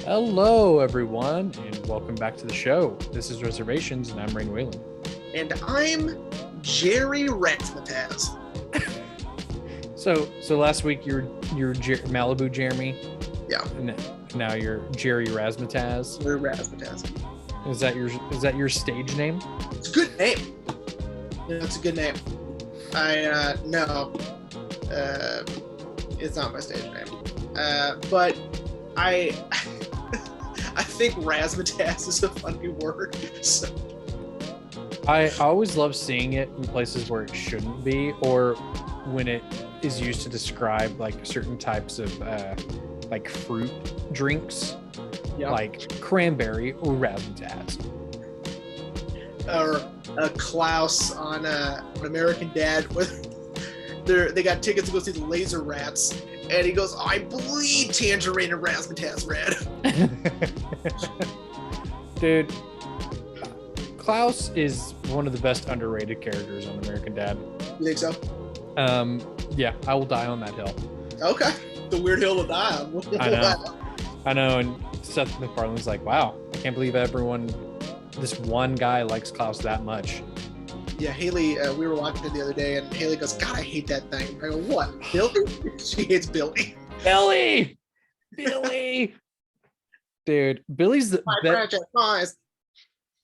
Hello, everyone, and welcome back to the show. This is Reservations, and I'm Raine. And I'm Jerry Ratzmataz. So last week you're Malibu Jeremy. Yeah. And now you're Jerry Razzmatazz. We're Razzmatazz. Is that your stage name? It's a good name. It's a good name. No, it's not my stage name. But I I think Razzmatazz is a funny word. So. I always love seeing it in places where it shouldn't be, or when it is used to describe like certain types of like fruit drinks, like cranberry or razzmatazz. Or Klaus on American Dad, where they got tickets to go see the Laser Rats, and he goes, "I bleed tangerine and razzmatazz red." Dude, Klaus is one of the best underrated characters on American Dad. You think so? Yeah, I will die on that hill. Okay, the weird hill to die on. I know, and Seth MacFarlane's like, wow, I can't believe this one guy likes Klaus that much. Yeah, Haley, we were watching it the other day, and Haley goes, "God, I hate that thing." I go, "What, Billy?" She hates Billy. Billy! Dude, Billy's the best.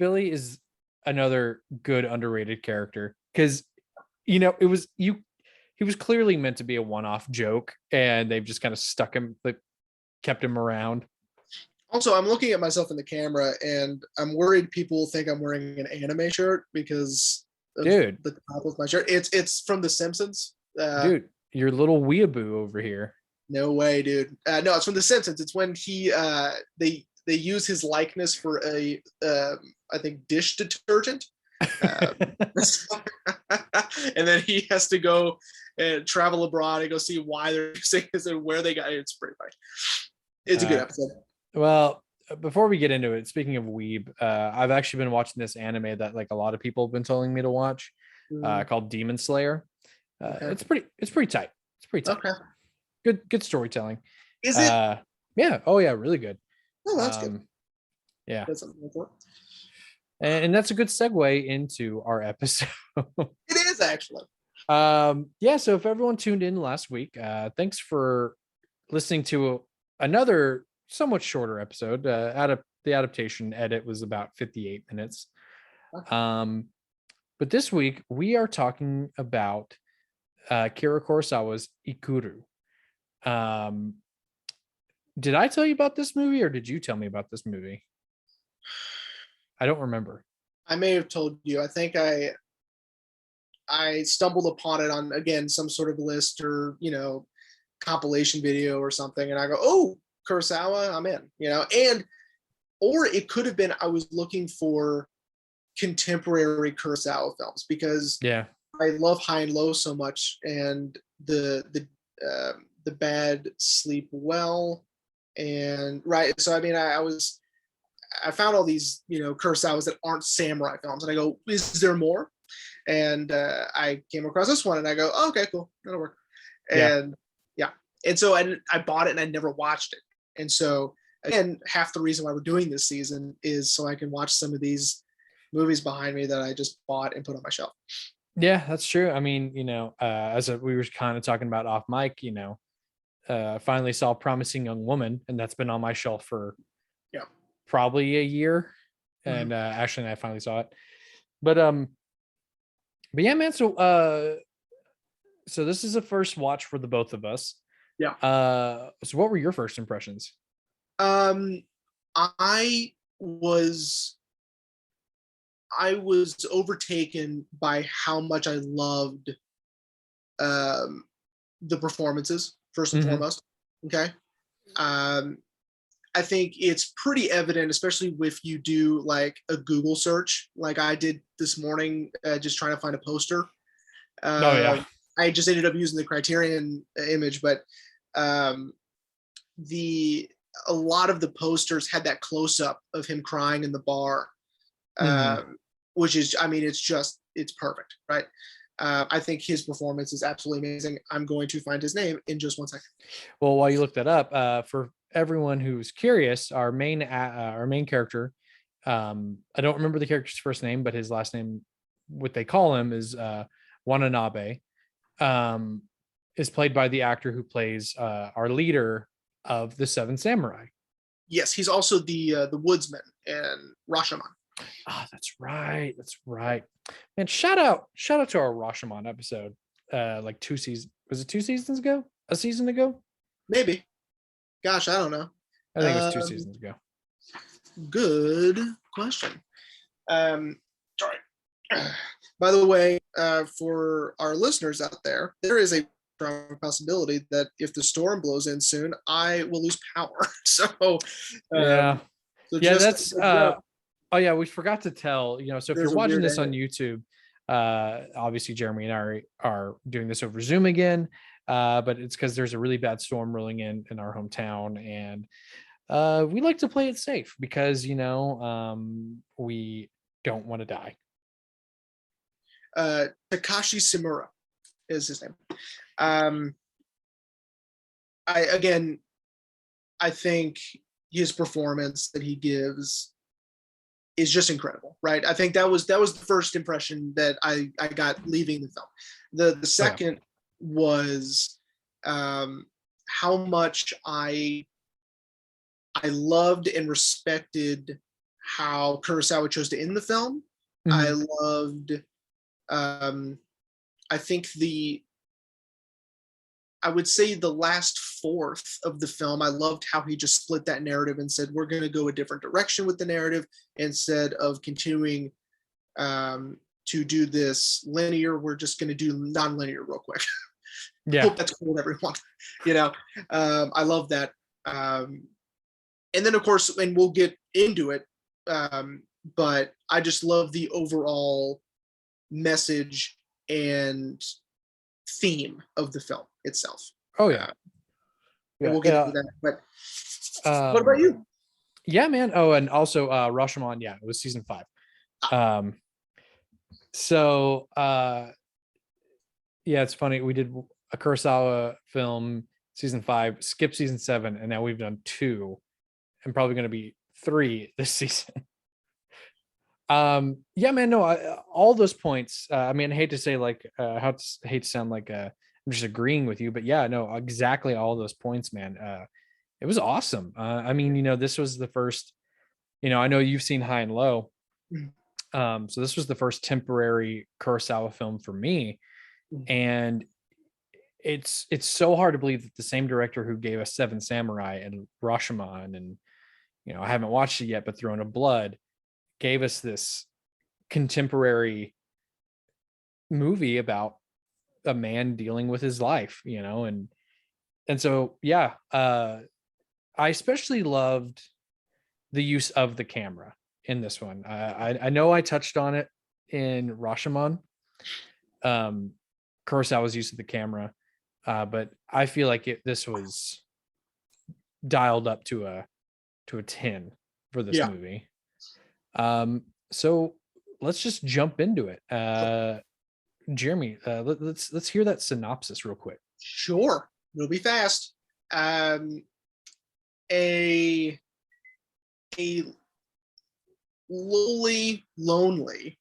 Billy is another good underrated character because, he was clearly meant to be a one-off joke, and they've just kind of stuck him, like, kept him around. Also, I'm looking at myself in the camera, and I'm worried people think I'm wearing an anime shirt because of Dude, the top of my shirt. It's from The Simpsons. Dude, your little weeaboo over here. No way, dude. No, it's from The Simpsons. It's when they use his likeness for a I think dish detergent. And then he has to go and travel abroad and go see why they're using this and where they got it. It's pretty funny. It's a good episode. Well, before we get into it, speaking of weeb, I've actually been watching this anime that like a lot of people have been telling me to watch, called Demon Slayer. Okay. It's pretty tight. It's pretty tight. Okay. Good storytelling. Is it? Yeah. Oh yeah, really good. Oh, that's good. Yeah. And that's a good segue into our episode. It is actually. Yeah, so if everyone tuned in last week, thanks for listening to another somewhat shorter episode. The adaptation edit was about 58 minutes. Okay. But this week we are talking about Akira Kurosawa's Ikiru. Did I tell you about this movie, or did you tell me about this movie? I don't remember. I may have told you. I think I stumbled upon it on, again, some sort of list or, compilation video or something. And I go, "Oh, Kurosawa, I'm in," or it could have been, I was looking for contemporary Kurosawa films because I love High and Low so much. And the Bad Sleep Well. And right. So, I mean, I found all these, Kurosawas that aren't samurai films, and I go, "Is there more?" And I came across this one, and I go, "Oh, okay, cool, that'll work." And and so I bought it, and I never watched it. And so, again, half the reason why we're doing this season is so I can watch some of these movies behind me that I just bought and put on my shelf. Yeah, that's true. I mean, as we were kind of talking about off mic, finally saw Promising Young Woman, and that's been on my shelf for probably a year. And actually I finally saw it. But yeah, man, so this is a first watch for the both of us. Yeah. So what were your first impressions? I was overtaken by how much I loved the performances, first and foremost. Okay. I think it's pretty evident, especially if you do like a Google search, like I did this morning, just trying to find a poster. I just ended up using the Criterion image, but a lot of the posters had that close up of him crying in the bar, which is, I mean, it's perfect, right? I think his performance is absolutely amazing. I'm going to find his name in just 1 second. Well, while you look that up, for everyone who's curious, our main character, I don't remember the character's first name, but his last name, what they call him, is Wananabe. Um, is played by the actor who plays our leader of the Seven Samurai. Yes, he's also the woodsman in Rashomon. Oh, that's right. That's right. And shout out to our Rashomon episode. Like 2 seasons. Was it 2 seasons ago? A season ago? Maybe. Gosh, I don't know. I think it was 2 seasons ago. Good question. Sorry. By the way, for our listeners out there, there is a strong possibility that if the storm blows in soon, I will lose power. So yeah. So yeah, that's oh yeah, we forgot to tell, so if you're watching this on YouTube, obviously Jeremy and I are doing this over Zoom again. But it's because there's a really bad storm rolling in our hometown, and we like to play it safe because we don't want to die. Takashi Simura is his name. I think his performance that he gives is just incredible, right? I think that was the first impression that I got leaving the film. The second was how much I loved and respected how Kurosawa chose to end the film. Mm-hmm. I loved I think I would say the last fourth of the film, I loved how he just split that narrative and said, we're going to go a different direction with the narrative instead of continuing to do this linear. We're just going to do non-linear real quick. Yeah. I hope that's cool with everyone. I love that. And then, of course, and we'll get into it, but I just love the overall message and theme of the film itself. Oh yeah. And we'll get into that. But what about you? Yeah, man. Oh, and also Rashomon, yeah, it was season 5. So yeah, it's funny. We did a Kurosawa film season 5, skip season 7, and now we've done 2 and probably going to be 3 this season. Yeah, man, no, all those points, I mean, I hate to say hate to sound like I'm just agreeing with you, but yeah, no, exactly all those points, man. It was awesome. I mean, this was the first, I know you've seen High and Low. So this was the first temporary Kurosawa film for me. And it's so hard to believe that the same director who gave us Seven Samurai and Rashomon and, I haven't watched it yet, but Throne of Blood gave us this contemporary movie about a man dealing with his life, and so, yeah, I especially loved the use of the camera in this one. I know I touched on it in Rashomon, Kurosawa's use of the camera, but I feel like this was dialed up to a 10 for this movie. So let's just jump into it. Jeremy, let's hear that synopsis real quick. Sure, it'll be fast. A lowly, lonely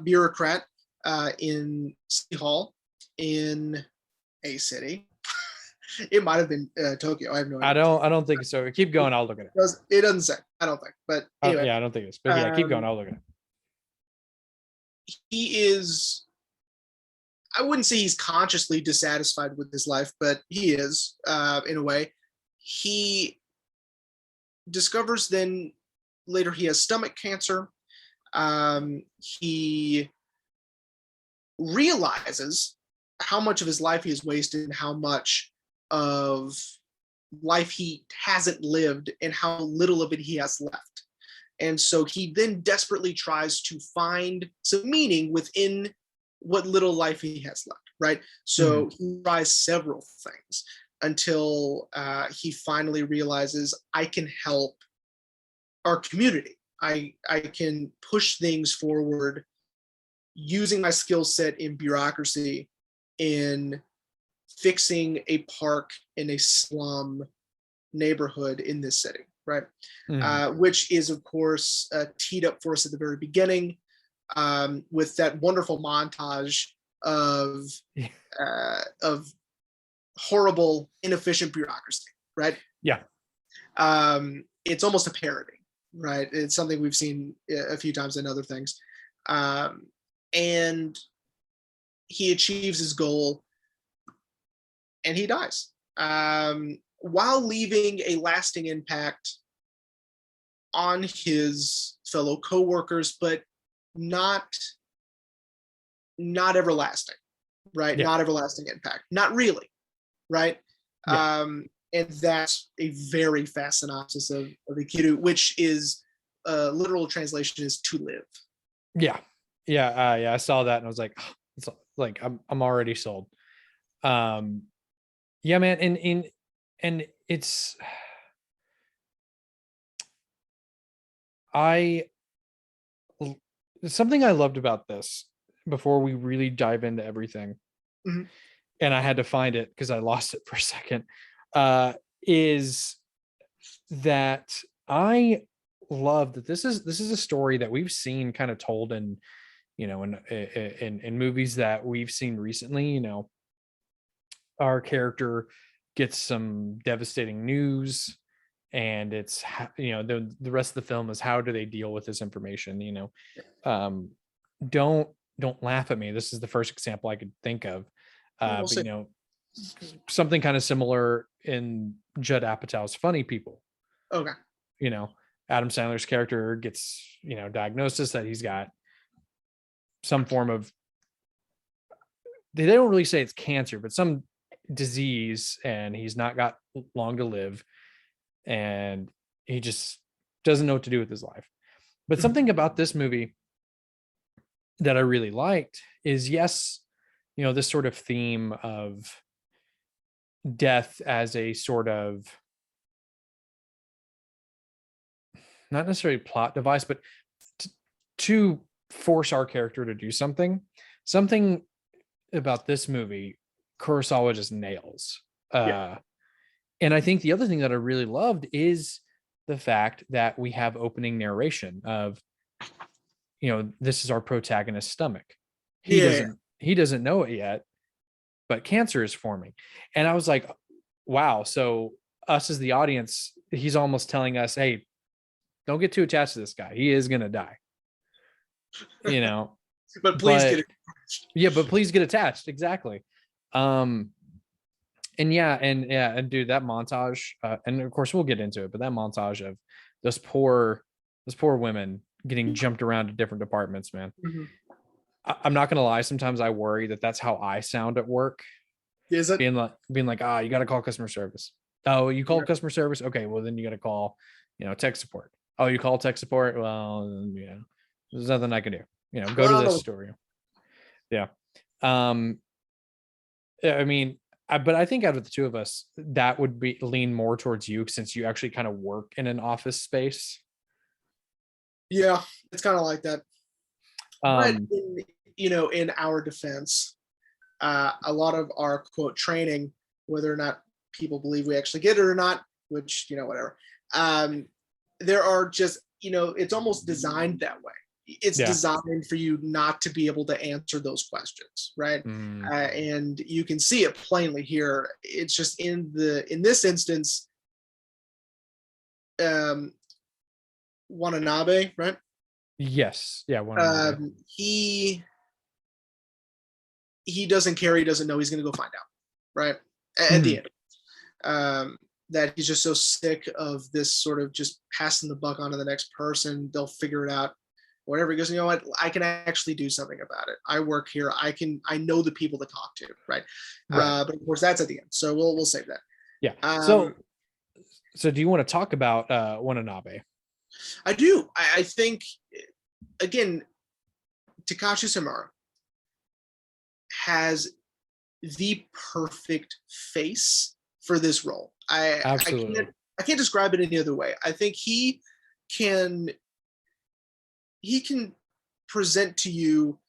bureaucrat in City Hall in a city. It might have been Tokyo. I have no idea. I don't think so. Keep going. I'll look at it. It doesn't say. I don't think. But anyway, yeah, I don't think it's. But yeah, keep going. I'll look at it. He is. I wouldn't say he's consciously dissatisfied with his life, but he is in a way. He discovers then later he has stomach cancer. He realizes how much of his life he has wasted and how much of life he hasn't lived and how little of it he has left. And so he then desperately tries to find some meaning within what little life he has left, right? So he tries several things until he finally realizes, I can help our community. I can push things forward using my skill set in bureaucracy, in fixing a park in a slum neighborhood in this city, right? Mhm. Which is, of course, teed up for us at the very beginning, with that wonderful montage of Yeah. of horrible, inefficient bureaucracy, right? Yeah. It's almost a parody, right? It's something we've seen a few times in other things, um, and he achieves his goal, and he dies, while leaving a lasting impact on his fellow coworkers, but not not everlasting, right? Yeah. Not everlasting impact, not really, right? Yeah. And that's a very fast synopsis of Ikiru, which is literal translation is to live. Yeah. Yeah. Yeah. I saw that and I was like, it's like I'm already sold. Um, yeah, man, and it's I something I loved about this before we really dive into everything, Mhm. and I had to find it because I lost it for a second, uh, is that I love that this is a story that we've seen kind of told in, in movies that we've seen recently. Our character gets some devastating news, and the rest of the film is how do they deal with this information. um don't laugh at me, this is the first example I could think of. Yeah, we'll But see. something kind of similar in Judd Apatow's Funny People. Okay. you know Adam Sandler's character gets diagnosis that he's got some form of, they don't really say it's cancer, but some disease, and he's not got long to live, and he just doesn't know what to do with his life. But Mhm. something about this movie that I really liked is, yes, this sort of theme of death as a sort of, not necessarily plot device, but t- to force our character to do something. Something about this movie, Kurosawa just nails. Yeah. Uh, and I think the other thing that I really loved is the fact that we have opening narration of, this is our protagonist's stomach. He Yeah. Yeah. doesn't he doesn't know it yet, but cancer is forming. And I was like, wow. So us as the audience, he's almost telling us, hey, don't get too attached to this guy. He is gonna die. You know, But please get but it. yeah, but please get attached. Exactly. Um, and dude, that montage, and of course we'll get into it, but that montage of those poor women getting jumped around to different departments, man. Mhm. I'm not gonna lie, sometimes I worry that that's how I sound at work, Is it? being like, you got to call customer service. Oh, you called Okay. customer service? Okay, well then you got to call, tech support. Oh, you call tech support? Well, there's nothing I can do. Go to Well, this no. story. Yeah. Um, yeah, I mean, but I think out of the two of us, that would be lean more towards you, since you actually kind of work in an office space. Yeah, it's kind of like that. But Um, in our defense, a lot of our quote training, whether or not people believe we actually get it or not, which whatever. Um, there are just it's almost designed that way. It's yeah. designed for you not to be able to answer those questions, right? Mm, And you can see it plainly here. It's just in this instance, um, Watanabe, right? yes. Yeah. One. He doesn't care. He doesn't know. He's going to go find out, right? At the Mhm. end, that he's just so sick of this sort of just passing the buck on to the next person. They'll figure it out, whatever. He goes, you know what? I can actually do something about it. I work here. I know the people to talk to, right? Right. But of course, that's at the end. So we'll save that. Yeah. Um, So do you want to talk about Watanabe? I do. I think again, Takashi Samura has the perfect face for this role. Absolutely. I can't describe it any other way. I think can he can present to you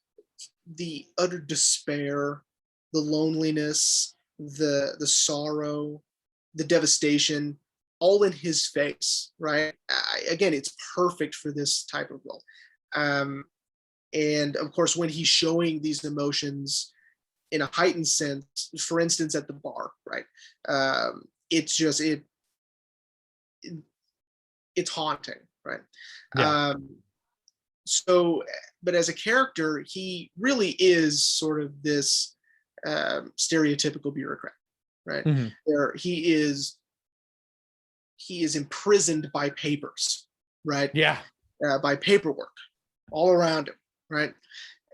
the utter despair, the loneliness, the sorrow, the devastation all in his face, right? Again, it's perfect for this type of role. And of course, when he's showing these emotions in a heightened sense, for instance, at the bar, right? It's just it's haunting, right? Yeah. So, but as a character, he really is sort of this stereotypical bureaucrat, right? Hmm. Where he is imprisoned by papers, right? Yeah. By paperwork all around him, right?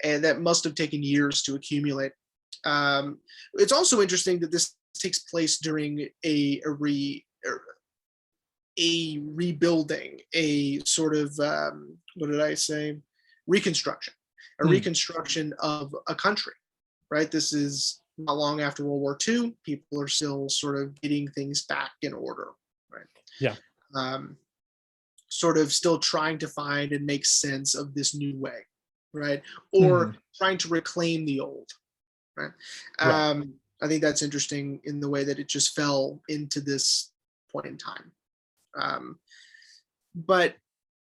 And that must have taken years to accumulate. It's also interesting that this takes place during a rebuilding, a sort of what did I say? Reconstruction, a reconstruction of a country, right? This is not long after World War II. People are still sort of getting things back in order, right? Yeah. Sort of still trying to find and make sense of this new way, right? Or trying to reclaim the old, right? Right. I think that's interesting in the way that it just fell into this point in time. But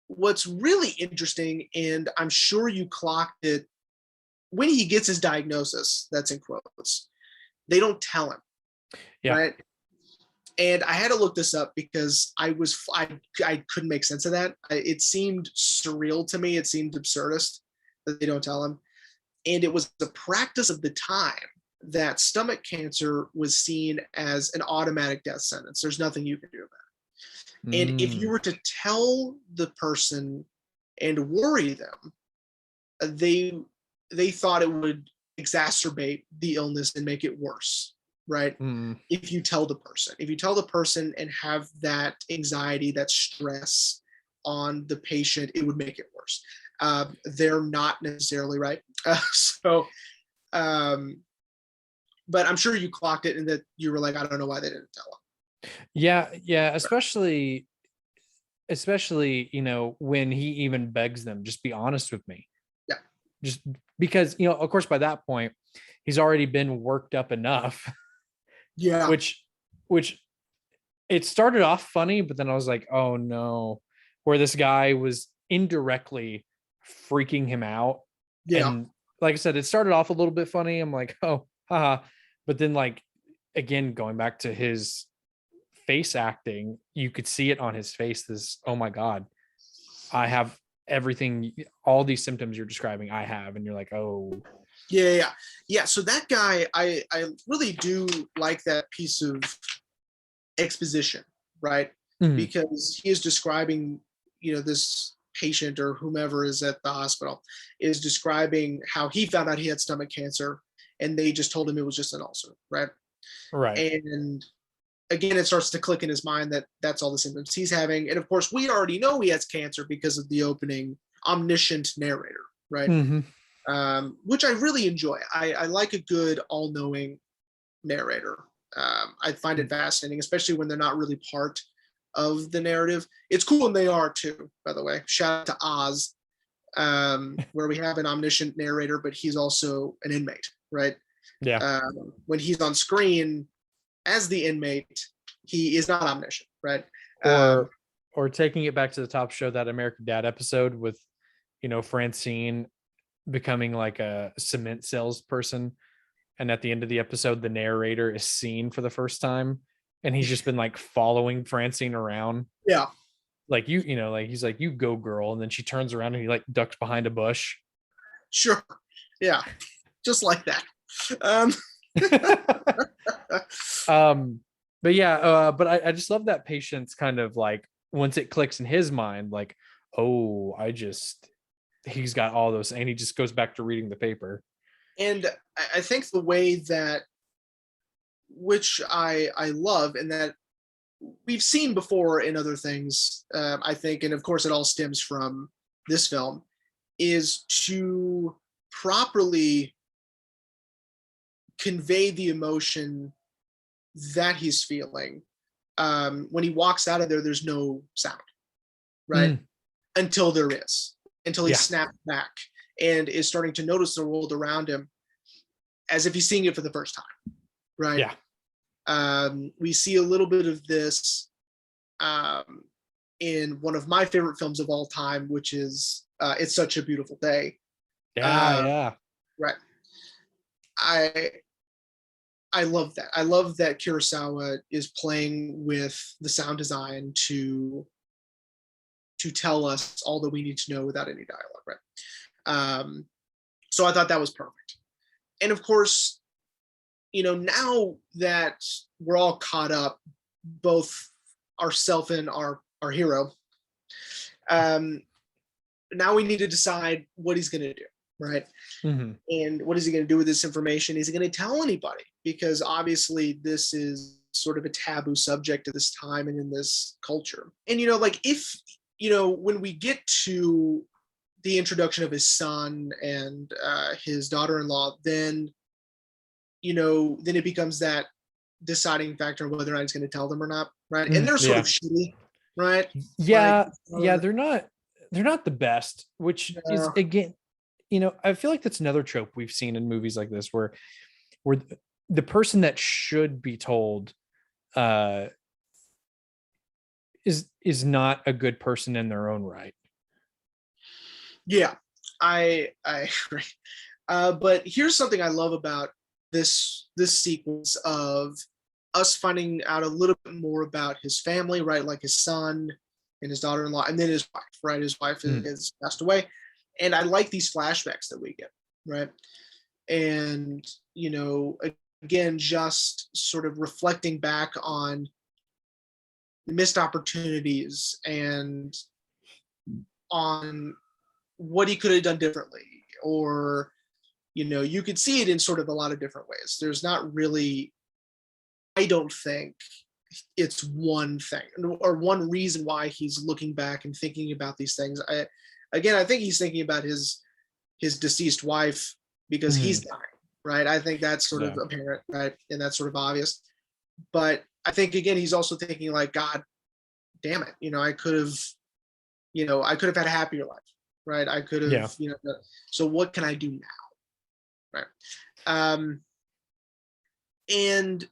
what's really interesting, and I'm sure you clocked it, when he gets his diagnosis, that's in quotes, they don't tell him, Yeah. right? And I had to look this up because I couldn't make sense of that. It seemed surreal to me. It seemed absurdist that they don't tell him. And it was the practice of the time that stomach cancer was seen as an automatic death sentence. There's nothing you can do about it. And if you were to tell the person and worry them, they thought it would exacerbate the illness and make it worse, right? If you tell the person and have that anxiety, that stress on the patient, it would make it worse. They're not necessarily right. But I'm sure you clocked it and that you were like, I don't know why they didn't tell him. Yeah. Especially, when he even begs them, just be honest with me. Yeah. Just because, of course, by that point, he's already been worked up enough. Yeah. Which it started off funny, but then I was like, oh no, where this guy was indirectly freaking him out. Yeah. And like I said, it started off a little bit funny. I'm like, oh, haha. But then, like, again, going back to his face acting, you could see it on his face. This, oh my God, I have everything, all these symptoms you're describing, I have. And you're like, oh. Yeah. So that guy, I really do like that piece of exposition, right? Because he is describing, this patient or whomever is at the hospital is describing how he found out he had stomach cancer and they just told him it was just an ulcer, right? Right. And again, it starts to click in his mind that that's all the symptoms he's having. And of course, we already know he has cancer because of the opening omniscient narrator, right? Which I really enjoy. I like a good all-knowing narrator. I find it fascinating, especially when they're not really part of the narrative. It's cool when they are too, by the way. Shout out to Oz, where we have an omniscient narrator, but he's also an inmate, right? Yeah. When he's on screen as the inmate, he is not omniscient, right? Or taking it back to the top show, that American Dad episode with, Francine becoming like a cement salesperson, and at the end of the episode the narrator is seen for the first time and he's just been like following Francine around. Yeah. Like, like he's like, you go girl, and then she turns around and he like ducks behind a bush. Sure. Yeah. Just like that. But yeah, but I just love that patience kind of like, once it clicks in his mind, like, oh, he's got all those, and he just goes back to reading the paper. And I think the way that, which I love, and that we've seen before in other things, I think, and of course it all stems from this film, is to properly convey the emotion that he's feeling. When he walks out of there, there's no sound, right? Until there is, until he snaps back and is starting to notice the world around him as if he's seeing it for the first time, right? Yeah. We see a little bit of this in one of my favorite films of all time, which is It's Such a Beautiful Day. Yeah. Right. I love that. I love that Kurosawa is playing with the sound design to tell us all that we need to know without any dialogue, right? So I thought that was perfect. And of course, now that we're all caught up, both ourself and our hero, now we need to decide what he's going to do, right? Mm-hmm. And what is he going to do with this information? Is he going to tell anybody? Because obviously this is sort of a taboo subject at this time and in this culture. And if when we get to the introduction of his son and his daughter-in-law, then then it becomes that deciding factor of whether or not he's going to tell them or not, right? And they're sort of shitty, right? Yeah, they're not the best, which is, again, I feel like that's another trope we've seen in movies like this, where the person that should be told is not a good person in their own right. Yeah, I agree. But here's something I love about this sequence of us finding out a little bit more about his family, right? Like his son and his daughter-in-law, and then his wife, right? His wife is passed away. And I like these flashbacks that we get, right? And, again, just sort of reflecting back on missed opportunities and on what he could have done differently, or you could see it in sort of a lot of different ways. There's not really, I don't think it's one thing or one reason why he's looking back and thinking about these things. I think he's thinking about his deceased wife because he's dying, right? I think that's sort of apparent, right? And that's sort of obvious. But I think, again, he's also thinking like, God damn it, I could have had a happier life, right? I could have, so what can I do now, right? And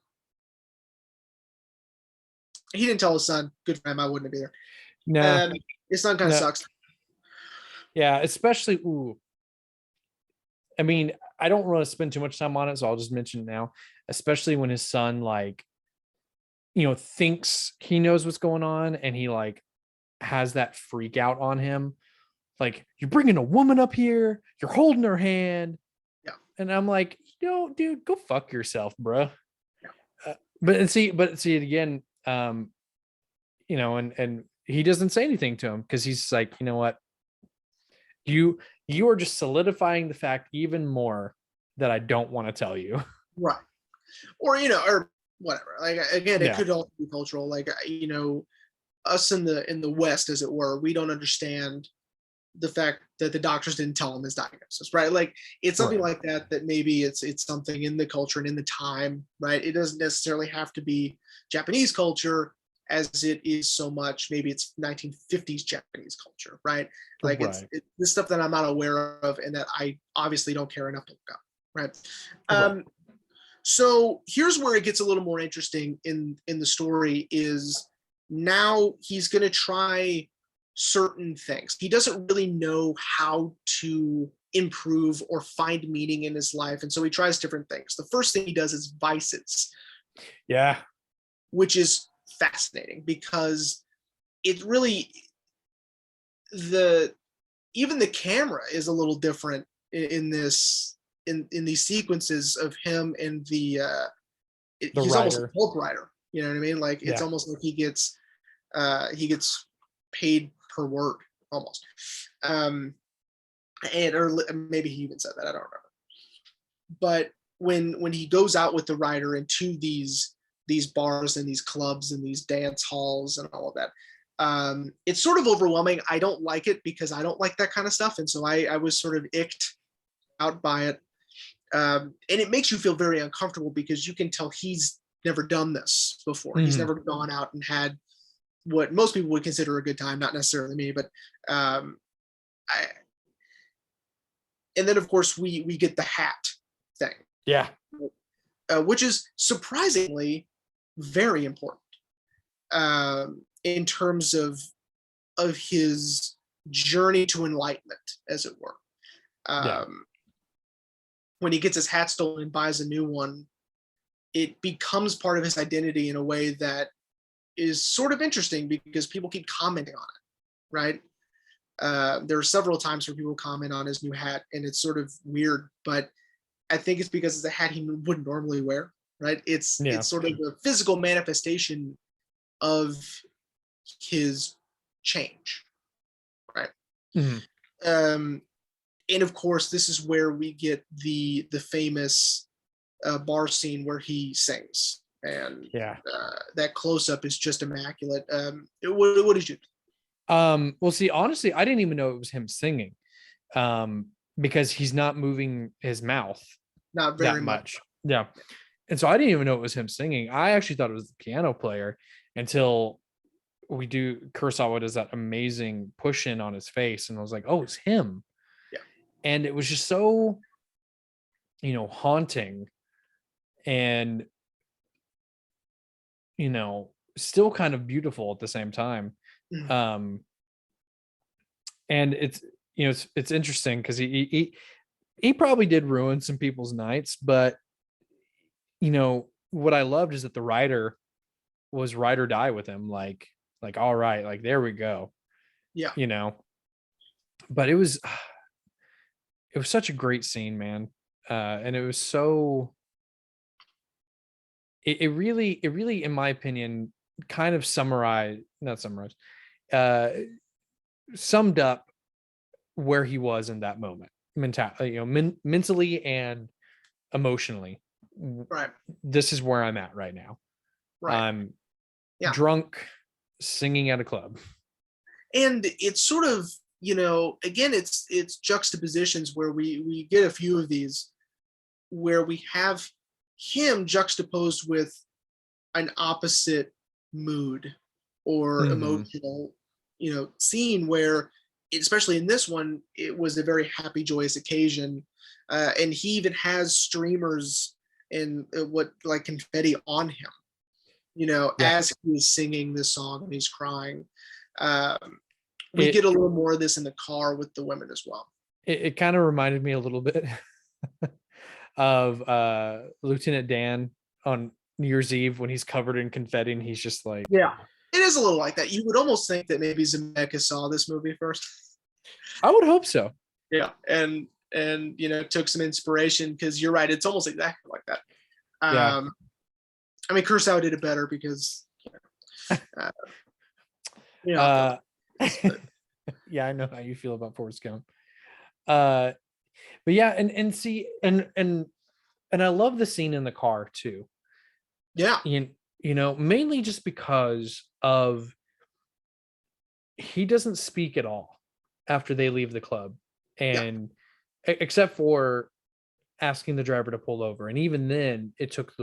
he didn't tell his son. Good for him. I wouldn't have either. No, his son kind of sucks. Yeah, especially. I mean, I don't want to spend too much time on it, so I'll just mention it now. Especially when his son, thinks he knows what's going on, and he has that freak out on him. Like, you're bringing a woman up here, you're holding her hand. Yeah. And I'm like, dude, go fuck yourself, bro. Yeah. But see it again, and he doesn't say anything to him because he's like, you know what? You are just solidifying the fact even more that I don't want to tell you. Right. Or, or whatever. Like, again, it could also be cultural. Like, us in the West, as it were, we don't understand the fact that the doctors didn't tell him his diagnosis, right? Like, it's something like that maybe it's something in the culture and in the time, right? It doesn't necessarily have to be Japanese culture as it is so much, maybe it's 1950s Japanese culture, right? Like, it's this stuff that I'm not aware of and that I obviously don't care enough to look up, right? So here's where it gets a little more interesting in the story. Is now he's going to try certain things. He doesn't really know how to improve or find meaning in his life, and so he tries different things. The first thing he does is vices. Yeah. Which is fascinating because it really, even the camera is a little different in this, in these sequences of him and he's rider. Almost a pulp rider. You know what I mean? Like, it's almost like he gets paid per word almost. Or maybe he even said that, I don't remember. But when he goes out with the rider into these bars and these clubs and these dance halls and all of that, it's sort of overwhelming. I don't like it because I don't like that kind of stuff, and so I was sort of icked out by it. And it makes you feel very uncomfortable because you can tell he's never done this before. He's never gone out and had what most people would consider a good time, not necessarily me, but and then of course we get the hat thing. Yeah. Which is surprisingly very important. in terms of his journey to enlightenment, as it were. Yeah. When he gets his hat stolen and buys a new one, it becomes part of his identity in a way that is sort of interesting because people keep commenting on it, right? There are several times where people comment on his new hat, and it's sort of weird, but I think it's because it's a hat he wouldn't normally wear, right? Yeah. It's sort of a physical manifestation of his change, right? Mhm. And of course, this is where we get the famous bar scene where he sings, and Yeah. that close up is just immaculate. What did you? Well, see, honestly, I didn't even know it was him singing, because he's not moving his mouth Not that very much. much. Yeah. And so I didn't even know it was him singing. I actually thought it was the piano player until Kurosawa does that amazing push in on his face. And I was like, oh, it's him. Yeah. And it was just so, haunting and, still kind of beautiful at the same time. Mhm. And it's interesting because he probably did ruin some people's nights, but what I loved is that the writer was ride or die with him, like all right, like there we go, Yeah. you know. But it was such a great scene, man. And it was so it really, in my opinion, kind of not summarized, uh summed up where he was in that moment, mentally and emotionally. Right. This is where I'm at right now. Right. I'm Yeah. drunk, singing at a club. And it's sort of, again, it's juxtapositions where we get a few of these where we have him juxtaposed with an opposite mood or Mhm. emotional, scene where, especially in this one, it was a very happy, joyous occasion. And he even has streamers and what like confetti on him, Yeah. as he's singing this song and he's crying. We It get a little more of this in the car with the women as well. it kind of reminded me a little bit of Lieutenant Dan on New Year's Eve when he's covered in confetti and he's just like, Yeah. It is a little like that. You would almost think that maybe Zemeckis saw this movie first. I would hope so. Yeah. And took some inspiration, because you're right, it's almost exactly like that. Yeah. I mean, Kurosawa did it better because uh, Uh, yeah, I know how you feel about Forrest Gump. But yeah, and see, and I love the scene in the car too. yeah. Mainly just because of he doesn't speak at all after they leave the club, Yeah. and except for asking the driver to pull over, and even then, it took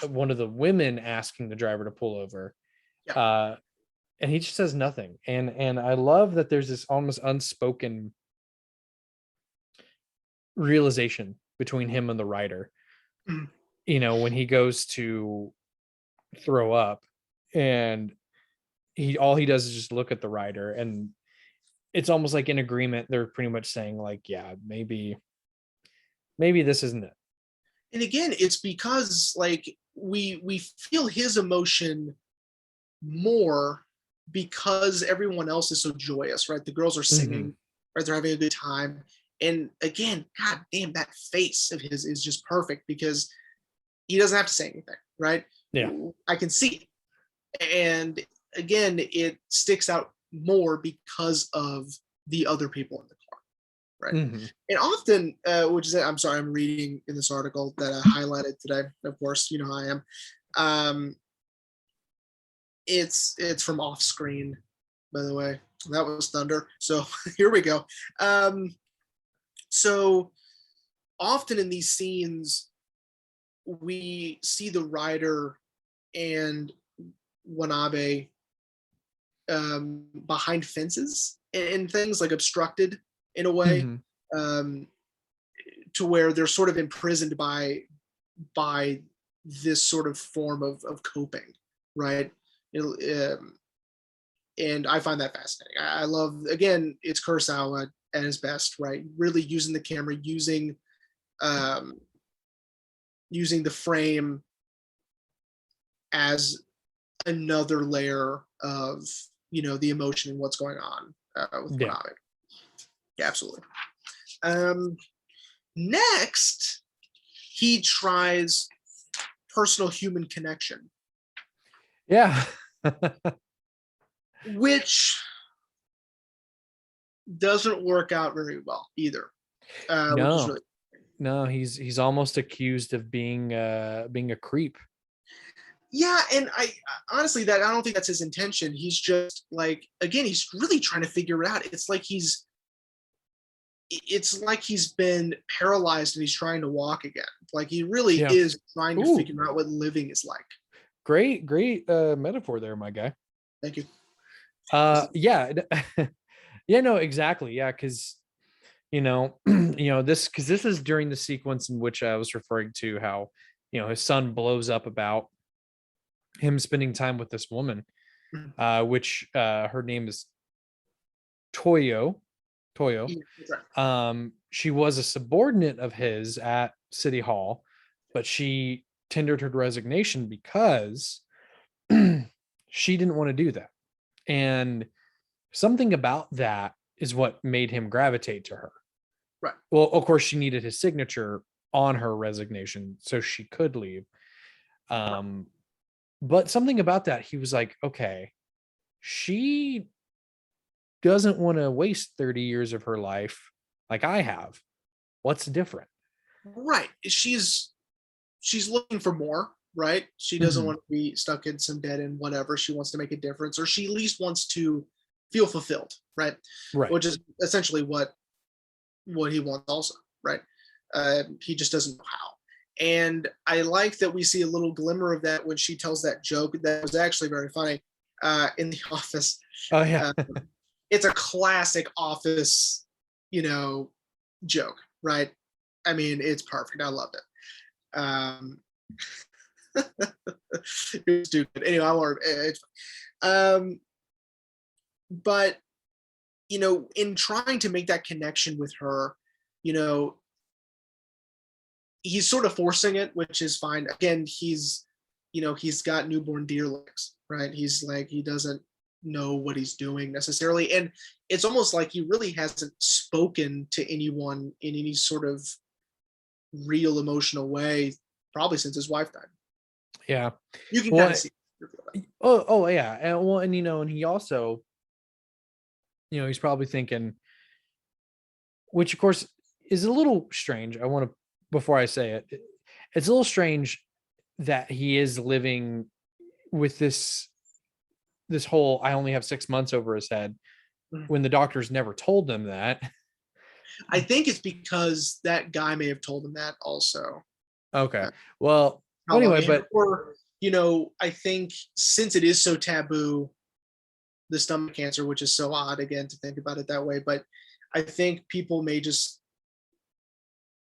one of the women asking the driver to pull over. Yeah. And he just says nothing, and I love that there's this almost unspoken realization between him and the writer, Mhm. when he goes to throw up, and all he does is just look at the writer, and it's almost like in agreement, they're pretty much saying like, yeah, maybe this isn't it. And again, it's because like we feel his emotion more because everyone else is so joyous, right? The girls are Mm-hmm. singing, right? They're having a good time. And again, god damn, that face of his is just perfect because he doesn't have to say anything, right? Yeah. I can see it. And again, it sticks out more because of the other people in the car, right? Mm-hmm. And often, which is, I'm sorry, I'm reading in this article that I highlighted today. Of course, you know how I am. It's from Off Screen, by the way. That was Thunder. So here we go. So often in these scenes, we see the writer and Wanabe behind fences and things, like obstructed in a way, Mm-hmm. um, to where they're sort of imprisoned by this sort of form of coping, right? And I find that fascinating. I love, again, it's Kurosawa at his best, right? Really using the camera, um, using the frame as another layer of, the emotion and what's going on with Yeah. Konami. Yeah, absolutely. Next, he tries personal human connection, Yeah. which doesn't work out very well either. Which is No. really, No, he's almost accused of being a creep. yeah. And I honestly, that I don't think that's his intention. He's just like, again, he's really trying to figure it out. It's like he's been paralyzed and he's trying to walk again. Like he really Yeah. is trying to Ooh, figure out what living is like. great metaphor there, my guy. Thank you. Yeah. Yeah, no, exactly. Yeah, because this is during the sequence in which I was referring to how, his son blows up about him spending time with this woman, Mhm. which her name is Toyo. Toyo. Yeah, that's right. She was a subordinate of his at City Hall, but she tendered her resignation because she didn't want to do that. And something about that is what made him gravitate to her. Right. Well, of course, she needed his signature on her resignation so she could leave. But something about that, he was like, okay, she doesn't want to waste 30 years of her life like I have. What's different? Right. She's looking for more, right? She doesn't Mhm. want to be stuck in some dead end, whatever. She wants to make a difference, or she at least wants to feel fulfilled, right? Right. Which is essentially what he wants also, right? He just doesn't know how. And I like that we see a little glimmer of that when she tells that joke that was actually very funny in the office. Oh yeah. Uh, it's a classic office, you know, joke, right? I mean, it's perfect. I loved it. It was stupid. Anyway, I want it's but in trying to make that connection with her, you know, he's sort of forcing it, which is fine. Again, he's got newborn deer legs, right? He's like, he doesn't know what he's doing necessarily. And it's almost like he really hasn't spoken to anyone in any sort of real emotional way, probably since his wife died. Yeah. You can kind of Well, see. oh yeah. And he also, he's probably thinking, which of course is a little strange. I want to, before I say it, it's a little strange that he is living with this whole I only have 6 months over his head Mhm. when the doctors never told him that. I think it's because that guy may have told him that also. Okay. uh, Well, How long anyway, he had, but or I think since it is so taboo, the stomach cancer, which is so odd again to think about it that way, but I think people may just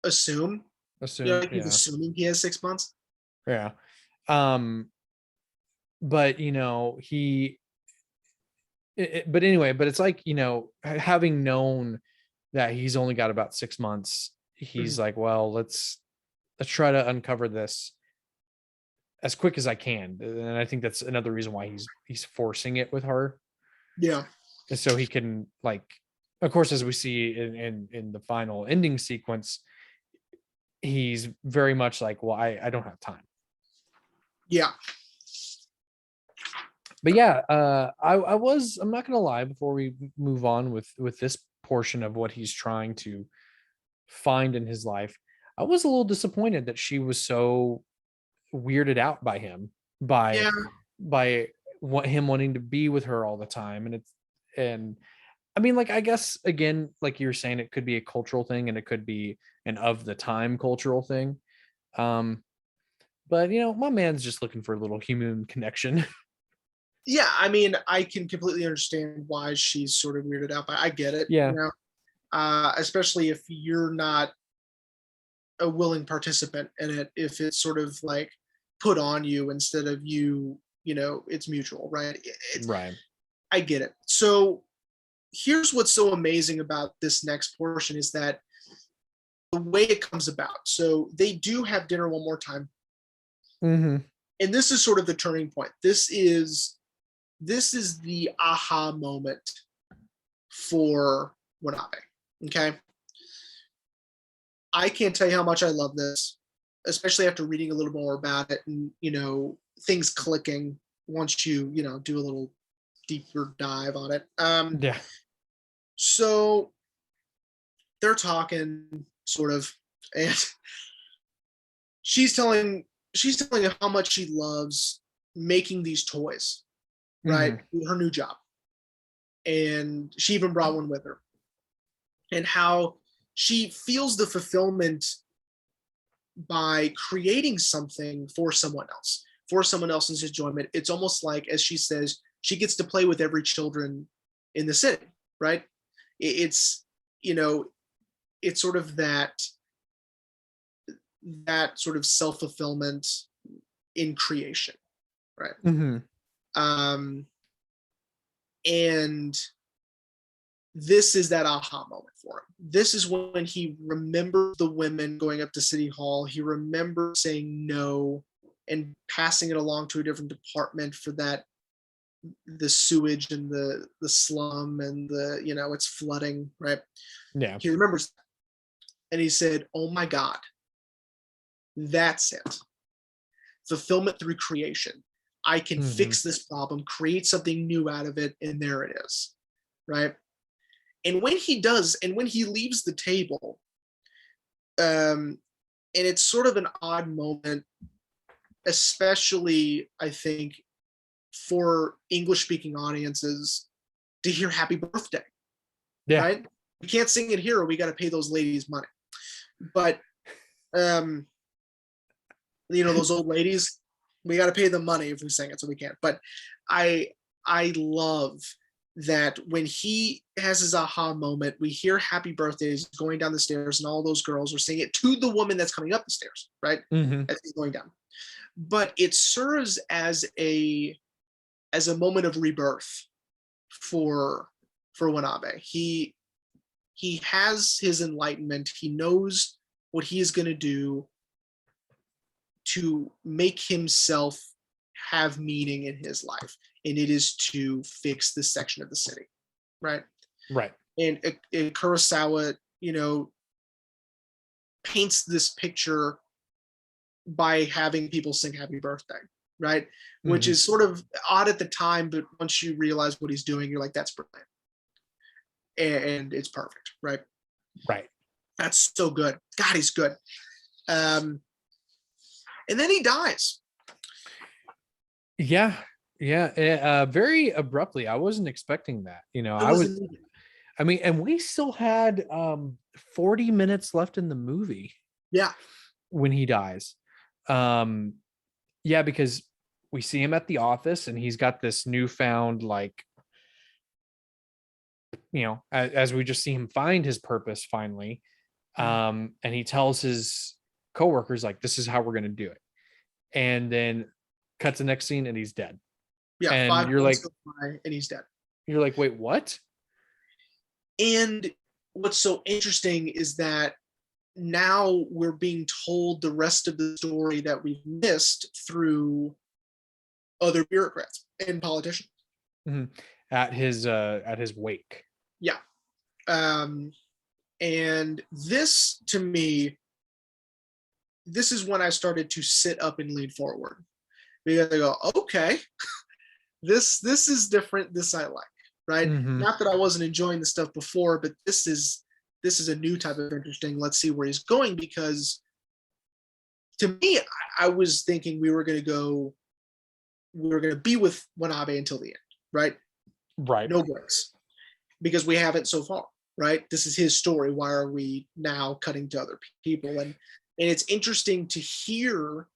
assume, assume, like he's yeah. assuming he has 6 months. Yeah. Um, but but anyway, but it's like, having known that he's only got about 6 months, he's Mhm. like, well, let's try to uncover this as quick as I can. And I think that's another reason why he's forcing it with her. Yeah. And so he can, like, of course, as we see in the final ending sequence, he's very much like, well, I don't have time. Yeah. But yeah, I'm not gonna lie, before we move on with this portion of what he's trying to find in his life, I was a little disappointed that she was so weirded out by him, by Yeah. by what him wanting to be with her all the time. And I mean, like, I guess again, like you're saying, it could be a cultural thing and it could be an of the time cultural thing. um but my man's just looking for a little human connection. Yeah. I mean, I can completely understand why she's sort of weirded out, but I get it, Yeah. especially if you're not a willing participant in it, if it's sort of like put on you instead of you, it's mutual, right? It's Right. I get it. So here's what's so amazing about this next portion is that the way it comes about. So they do have dinner one more time. Mm-hmm. And this is sort of the turning point. This is the aha moment for Watanabe. Okay. I can't tell you how much I love this, especially after reading a little more about it and, things clicking once you, do a little deeper dive on it. Yeah. So they're talking sort of, and she's telling her how much she loves making these toys, right? Her new job. And she even brought one with her. And how she feels the fulfillment by creating something for someone else's enjoyment. It's almost like, as she says, she gets to play with every children in the city, right? It's, it's sort of that sort of self-fulfillment in creation, right? Mm-hmm. And this is that aha moment for him. This is when he remembers the women going up to City Hall. He remembers saying no and passing it along to a different department for the sewage and the slum and it's flooding, right? Yeah. He remembers that. And he said, oh my God, that's it. Fulfillment through creation. I can fix this problem, create something new out of it, and there it is, right? And when he does, and when he leaves the table, and it's sort of an odd moment, especially, I think, for English-speaking audiences to hear Happy Birthday, right? We can't sing it here or we got to pay those ladies money. But, those old ladies, we got to pay them money if we sing it, so we can't. But I love that when he has his aha moment, we hear Happy Birthdays going down the stairs and all those girls are singing it to the woman that's coming up the stairs, right? As he's going down. But it serves as a moment of rebirth for Watanabe. He has his enlightenment. He knows what he is going to do to make himself have meaning in his life, and it is to fix this section of the city, right? And Kurosawa, paints this picture by having people sing Happy Birthday, right? Which is sort of odd at the time, but once you realize what he's doing, you're like, that's brilliant. And it's perfect, right? That's so good. God, he's good. And then he dies. Very abruptly. I wasn't expecting that. I mean, and we still had 40 minutes left in the movie. Yeah. When he dies. Because we see him at the office and he's got this newfound, as we just see him find his purpose finally. And he tells his coworkers, like, this is how we're going to do it. And then cuts the next scene and he's dead. Yeah. And you're like, and he's dead. You're like, wait, what? And what's so interesting is that now we're being told the rest of the story that we've missed through other bureaucrats and politicians. At his wake. Yeah. And this, to me, this is when I started to sit up and lean forward, because I go, okay, this is different. This I like, right? Not that I wasn't enjoying the stuff before, but this is a new type of interesting. Let's see where he's going, because to me, I was thinking we were going to be with Watanabe until the end, right? No breaks, because we haven't so far, right? This is his story. Why are we now cutting to other people? And it's interesting to hear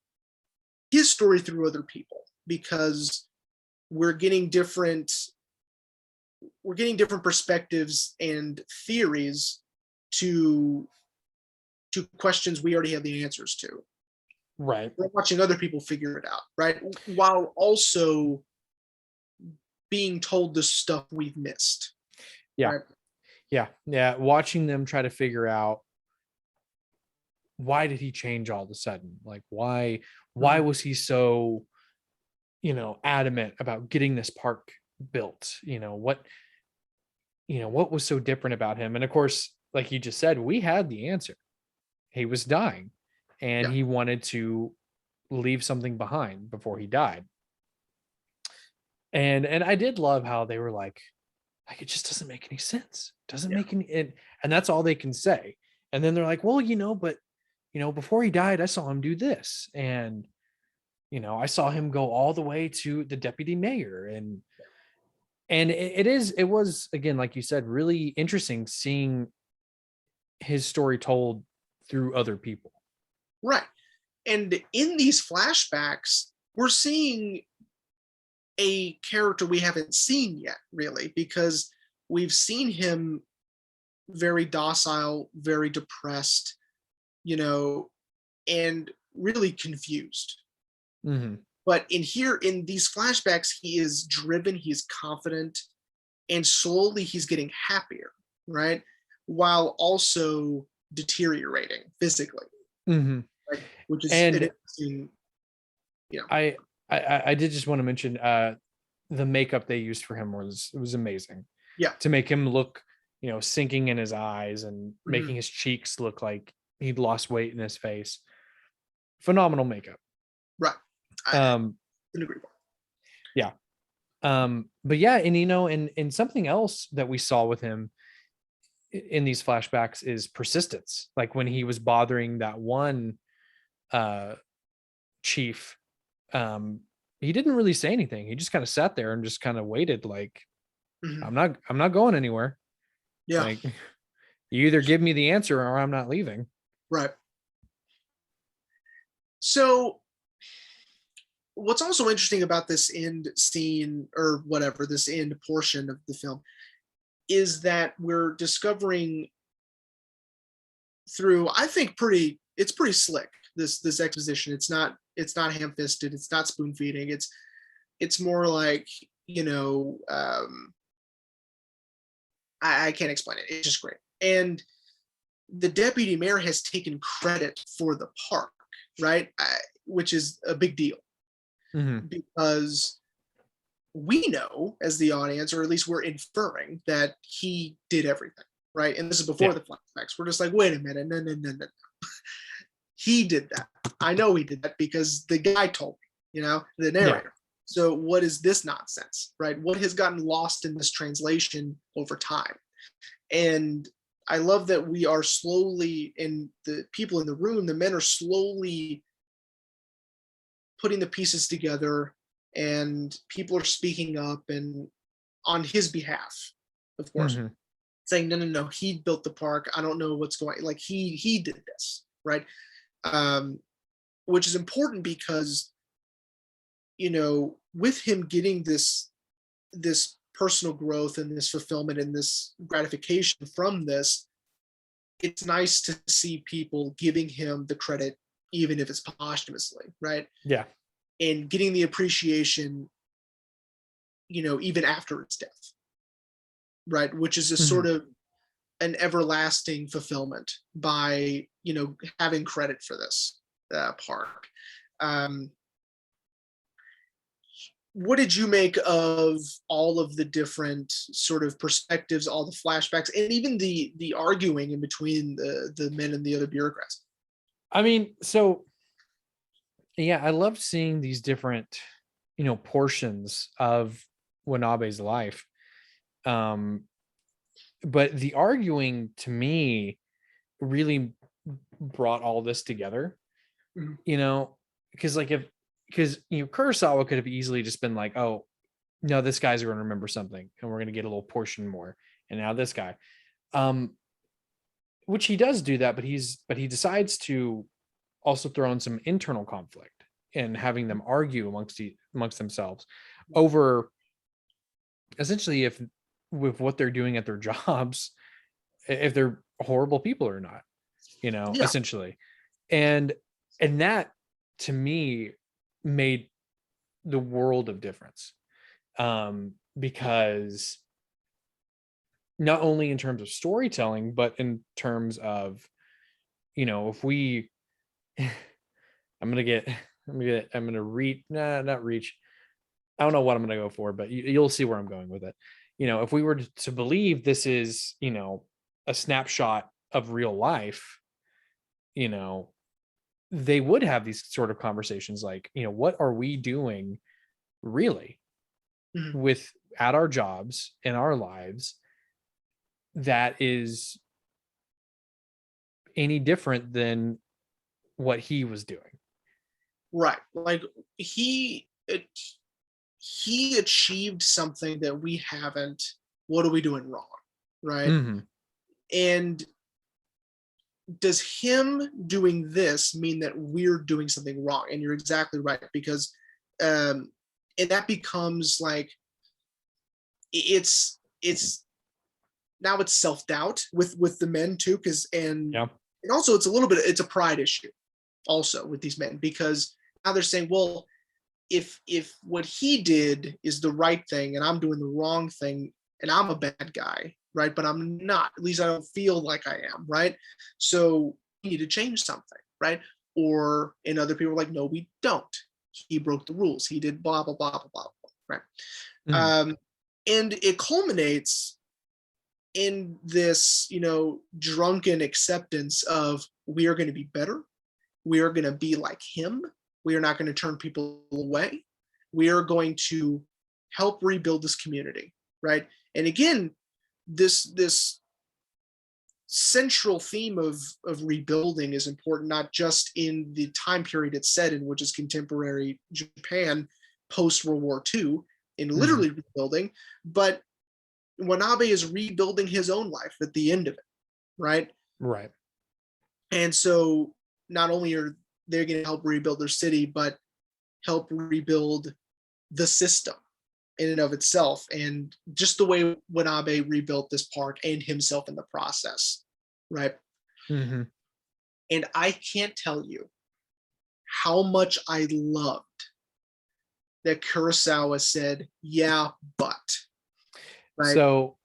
his story through other people, because we're getting different perspectives and theories to questions we already have the answers to. Right. We're watching other people figure it out, right? While also being told the stuff we've missed. Yeah. Right? Yeah. Watching them try to figure out, why did he change all of a sudden? Like, why was he so, adamant about getting this park built? What was so different about him? And of course, like you just said, we had the answer. He was dying and Yeah. he wanted to leave something behind before he died. And I did love how they were like, it just doesn't make any sense. Doesn't make any, and that's all they can say. And then they're like, well, but before he died, I saw him do this. And, I saw him go all the way to the deputy mayor. And it was, again, like you said, really interesting seeing his story told through other people. Right. And in these flashbacks, we're seeing a character we haven't seen yet, really, because we've seen him very docile, very depressed, and really confused. Mm-hmm. But in these flashbacks, he is driven, he's confident, and slowly he's getting happier, right? While also deteriorating physically. Mm-hmm. Right? Which is and interesting. I did just want to mention the makeup they used for him was amazing. Yeah. To make him look, sinking in his eyes and making his cheeks look like he'd lost weight in his face. Phenomenal makeup. Right. I can agree more. Yeah. But yeah, and and something else that we saw with him in these flashbacks is persistence. Like when he was bothering that one chief, he didn't really say anything. He just kind of sat there and just kind of waited, like, I'm not going anywhere. Yeah. Like, you either give me the answer or I'm not leaving. Right. So what's also interesting about this end scene, or whatever, this end portion of the film, is that we're discovering through, I think, it's pretty slick, this exposition. It's not ham-fisted, it's not spoon feeding, it's more like, I can't explain it. It's just great. And the deputy mayor has taken credit for the park, right? Which is a big deal. Because we know, as the audience, or at least we're inferring, that he did everything, right? And this is before the flashbacks. We're just like, wait a minute, no. He did that. I know he did that because the guy told me, the narrator. Yeah. So what is this nonsense, right? What has gotten lost in this translation over time? And I love that we are slowly, and the people in the room, the men are slowly putting the pieces together, and people are speaking up and on his behalf, of course, saying, no, he built the park. I don't know what's going, like he did this, right? Which is important because, with him getting this personal growth and this fulfillment and this gratification from this, it's nice to see people giving him the credit, even if it's posthumously, right? Yeah. And getting the appreciation, even after his death, right? Which is a sort of an everlasting fulfillment by, having credit for this park. What did you make of all of the different sort of perspectives, all the flashbacks, and even the arguing in between the men and the other bureaucrats? I mean, so yeah, I loved seeing these different, portions of Wanabe's life. But the arguing, to me, really brought all this together. Because Kurosawa could have easily just been like, oh no, this guy's going to remember something and we're going to get a little portion more, and now this guy, which he does do that, but he decides to also throw in some internal conflict and having them argue amongst themselves over essentially if with what they're doing at their jobs, if they're horrible people or not, essentially. And that, to me, made the world of difference. because not only in terms of storytelling, but in terms of, if we, I'm gonna reach, nah, not reach. I don't know what I'm gonna go for, but you'll see where I'm going with it. If we were to believe this is, a snapshot of real life, you know, they would have these sort of conversations like, what are we doing really with at our jobs in our lives that is any different than what he was doing? Right. Like he achieved something that we haven't. What are we doing wrong? Right. Mm-hmm. And does him doing this mean that we're doing something wrong? And you're exactly right, because and that becomes like it's now it's self-doubt with the men too, because and also it's a little bit, it's a pride issue also with these men, because now they're saying, well, if what he did is the right thing and I'm doing the wrong thing and I'm a bad guy, right? But I'm not. At least I don't feel like I am, right? So we need to change something, right? Or and other people are like, no, we don't. He broke the rules. He did blah blah blah blah blah, right? Mm-hmm. And it culminates in this, drunken acceptance of we are going to be better. We are going to be like him. We are not going to turn people away. We are going to help rebuild this community, right? And again, this central theme of rebuilding is important, not just in the time period it's set in, which is contemporary Japan post World War II, in literally rebuilding, but Wanabe is rebuilding his own life at the end of it, right? Right. And so not only are they going to help rebuild their city, but help rebuild the system in and of itself, and just the way Wanabe rebuilt this park and himself in the process, right? Mm-hmm. And I can't tell you how much I loved that Kurosawa said, yeah, but. Right? So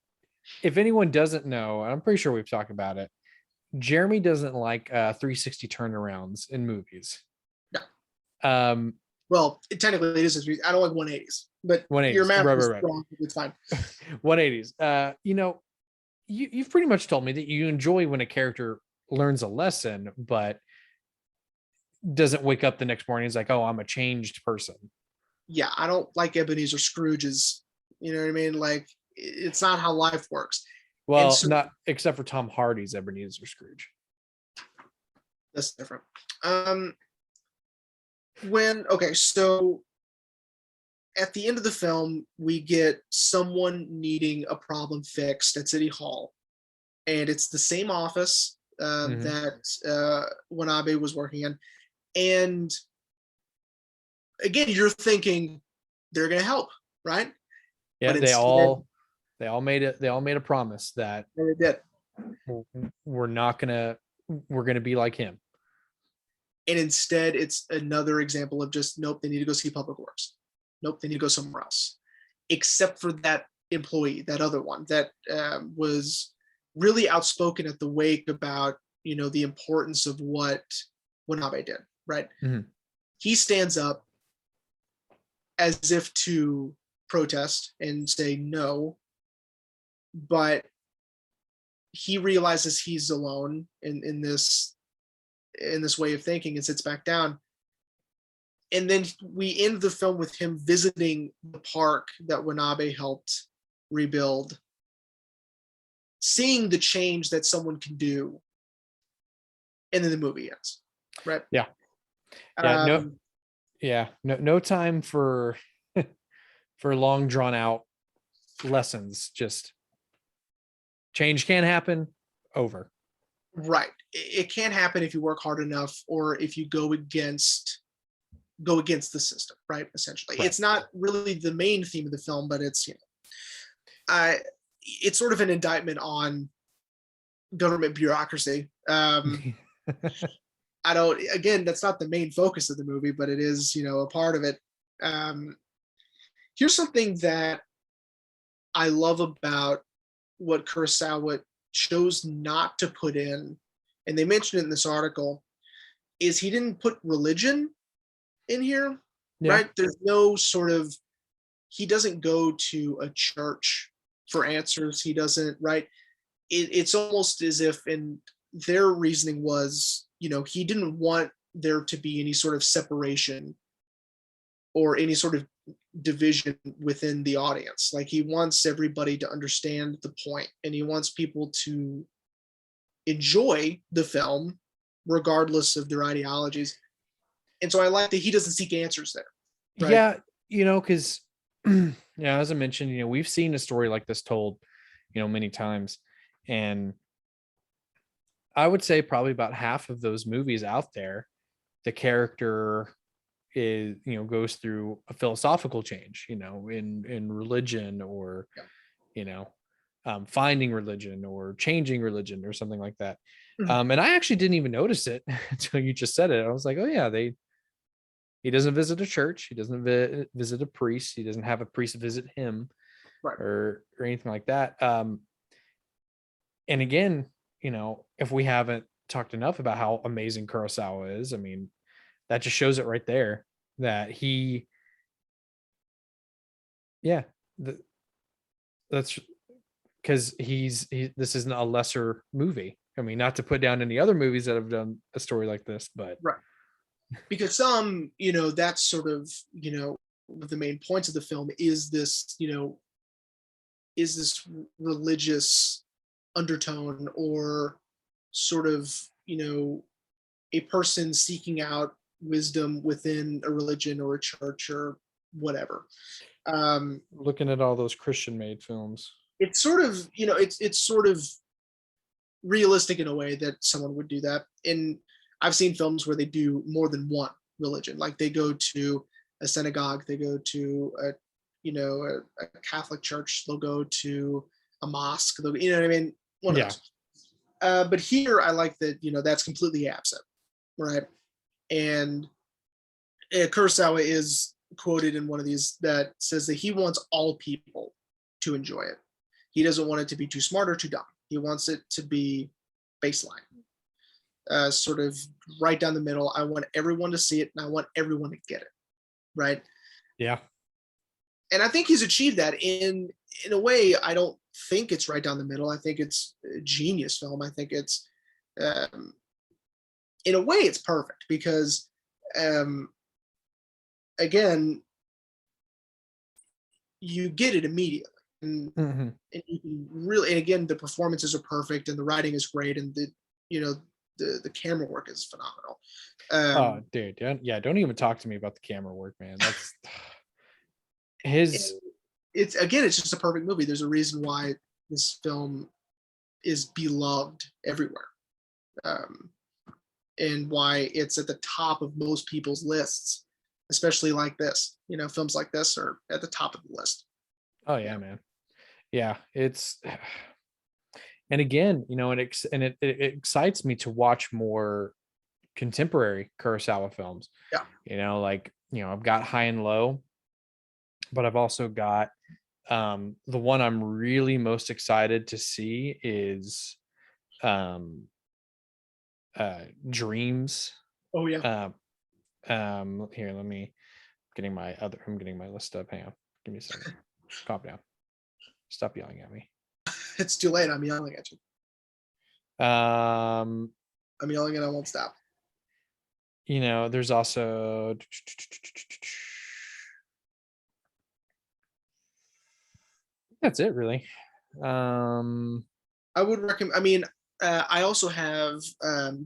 if anyone doesn't know, I'm pretty sure we've talked about it, Jeremy doesn't like 360 turnarounds in movies. No. Well, technically it is. I don't like 180s, but 180s. Your math is wrong. It's fine. 180s. You've pretty much told me that you enjoy when a character learns a lesson, but doesn't wake up the next morning and is like, oh, I'm a changed person. Yeah, I don't like Ebenezer Scrooge's. You know what I mean? Like, it's not how life works. Well, so, not except for Tom Hardy's Ebenezer Scrooge. That's different. So at the end of the film, we get someone needing a problem fixed at City Hall, and it's the same office that Wanabe was working in. And again, you're thinking they're going to help, right? Yeah, but they all made it. They all made a promise that they did. We're going to be like him. And instead, it's another example of just, nope, they need to go see Public Works. Nope, they need to go somewhere else. Except for that employee, that other one that was really outspoken at the wake about, the importance of what Wanabe did, right? Mm-hmm. He stands up as if to protest and say no, but he realizes he's alone in this way of thinking and sits back down. And then we end the film with him visiting the park that Wanabe helped rebuild, seeing the change that someone can do, and then the movie ends. Right? No time for for long drawn out lessons. Just change can happen. Over. Right. It can't happen if you work hard enough, or if you go against the system, right? Essentially, right. It's not really the main theme of the film, but it's it's sort of an indictment on government bureaucracy. That's not the main focus of the movie, but it is, a part of it. Here's something that I love about what Kurosawa chose not to put in, and they mentioned it in this article, is he didn't put religion in here, Yeah. right? There's no sort of, he doesn't go to a church for answers. He doesn't, right? It's almost as if, and their reasoning was, he didn't want there to be any sort of separation or any sort of division within the audience. Like, he wants everybody to understand the point, and he wants people to enjoy the film regardless of their ideologies. And so I like that he doesn't seek answers there. Right? Yeah, because yeah, as I mentioned, we've seen a story like this told, many times. And I would say probably about half of those movies out there, the character is, goes through a philosophical change, in religion, or, Yeah. Finding religion or changing religion or something like that. Mhm. And I actually didn't even notice it until you just said it. I was like, oh yeah, he doesn't visit a church. He doesn't visit a priest. He doesn't have a priest visit him, Right. or anything like that. And again, if we haven't talked enough about how amazing Kurosawa is, I mean, that just shows it right there that yeah, that's because this isn't a lesser movie. I mean, not to put down any other movies that have done a story like this, but Right. Because some, that's sort of, one of the main points of the film is this, is this religious undertone, or sort of, a person seeking out wisdom within a religion or a church or whatever. looking at all those Christian made films. It's sort of, it's sort of realistic in a way that someone would do that. And I've seen films where they do more than one religion. Like, they go to a synagogue, they go to a Catholic church, they'll go to a mosque, what I mean? One of Yeah. those. But here, I like that, that's completely absent, right? And Kurosawa is quoted in one of these that says that he wants all people to enjoy it. He doesn't want it to be too smart or too dumb. He wants it to be baseline, sort of right down the middle. I want everyone to see it, and I want everyone to get it, right? Yeah. And I think he's achieved that in a way. I don't think it's right down the middle. I think it's a genius film. I think it's, in a way, it's perfect because, again, you get it immediately. And, Mm-hmm. and you can really, and again, the performances are perfect, and the writing is great, and the camera work is phenomenal. Oh, dude, yeah, don't even talk to me about the camera work, man. That's his. It's, again, it's just a perfect movie. There's a reason why this film is beloved everywhere, and why it's at the top of most people's lists, especially like this. Films like this are at the top of the list. Oh yeah, man. Yeah, it's. And again, it excites me to watch more contemporary Kurosawa films. Yeah. I've got High and Low, but I've also got the one I'm really most excited to see is Dreams. Oh yeah. Here, I'm getting my list up. Hang on, give me a second. Calm down. Stop yelling at me. It's too late. I'm yelling at you. I'm yelling and I won't stop. There's also that's it really. I would recommend. I mean, I also have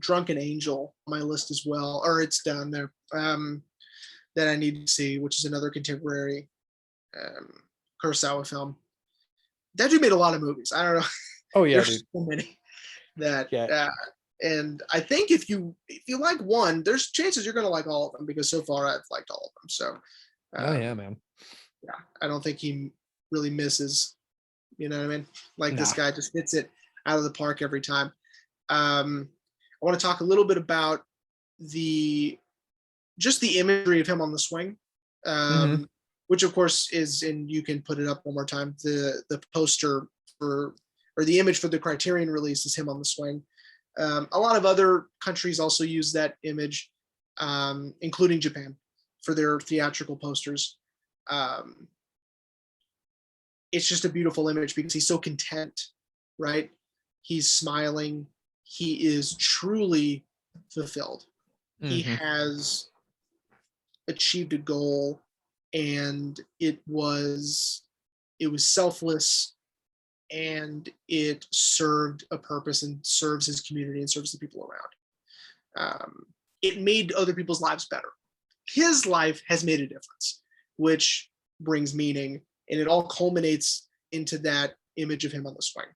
Drunken Angel on my list as well, or it's down there, that I need to see, which is another contemporary Kurosawa film. That dude made a lot of movies. I don't know. Oh yeah, There's dude. so many that. Yeah. And I think if you like one, there's chances you're going to like all of them, because so far I've liked all of them. So. Oh yeah, man. Yeah, I don't think he really misses. You know what I mean? Like, this guy just hits it out of the park every time. I want to talk a little bit about just the imagery of him on the swing. which of course is, and you can put it up one more time. The poster for, or the image for the Criterion release is him on the swing. A lot of other countries also use that image, including Japan, for their theatrical posters. It's just a beautiful image because he's so content, right? He's smiling. He is truly fulfilled. He has achieved a goal, and it was selfless, and it served a purpose and serves his community and serves the people around. It made other people's lives better. His life has made a difference, which brings meaning, and it all culminates into that image of him on the swing,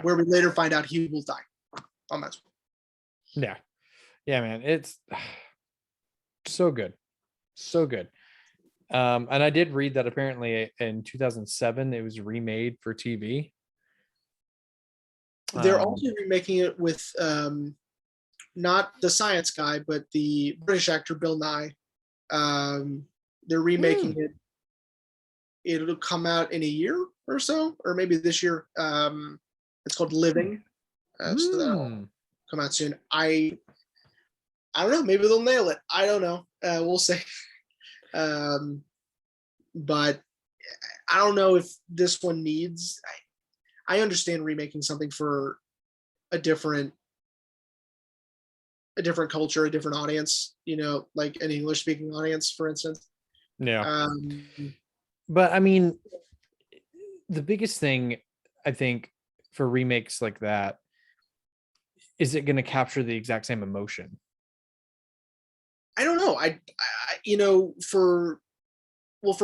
where we later find out he will die on that swing. Yeah, man, it's so good, so good. And I did read that apparently in 2007 it was remade for TV. They're also remaking it with not the science guy, but the British actor Bill Nye. They're remaking it. It'll come out in a year or so, or maybe this year. It's called Living. So that'll come out soon. I don't know. Maybe they'll nail it. I don't know. We'll see. But I don't know if this one needs. I understand remaking something for a different culture, a different audience. Like an English speaking audience, for instance. Yeah. But I mean, the biggest thing I think for remakes like that, is it going to capture the exact same emotion? I don't know. For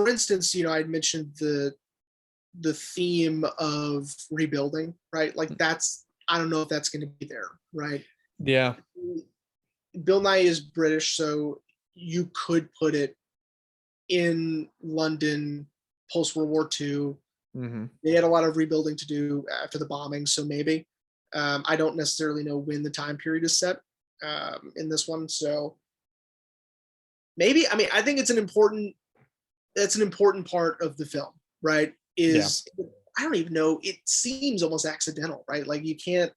instance, I'd mentioned the theme of rebuilding, right? Like I don't know if that's going to be there, right? Yeah. Bill Nye is British, so you could put it in London post World War II. They had a lot of rebuilding to do after the bombing, so maybe. I don't necessarily know when the time period is set in this one, so maybe. I mean, I think that's an important part of the film, right? I don't even know. It seems almost accidental, right? Like you can't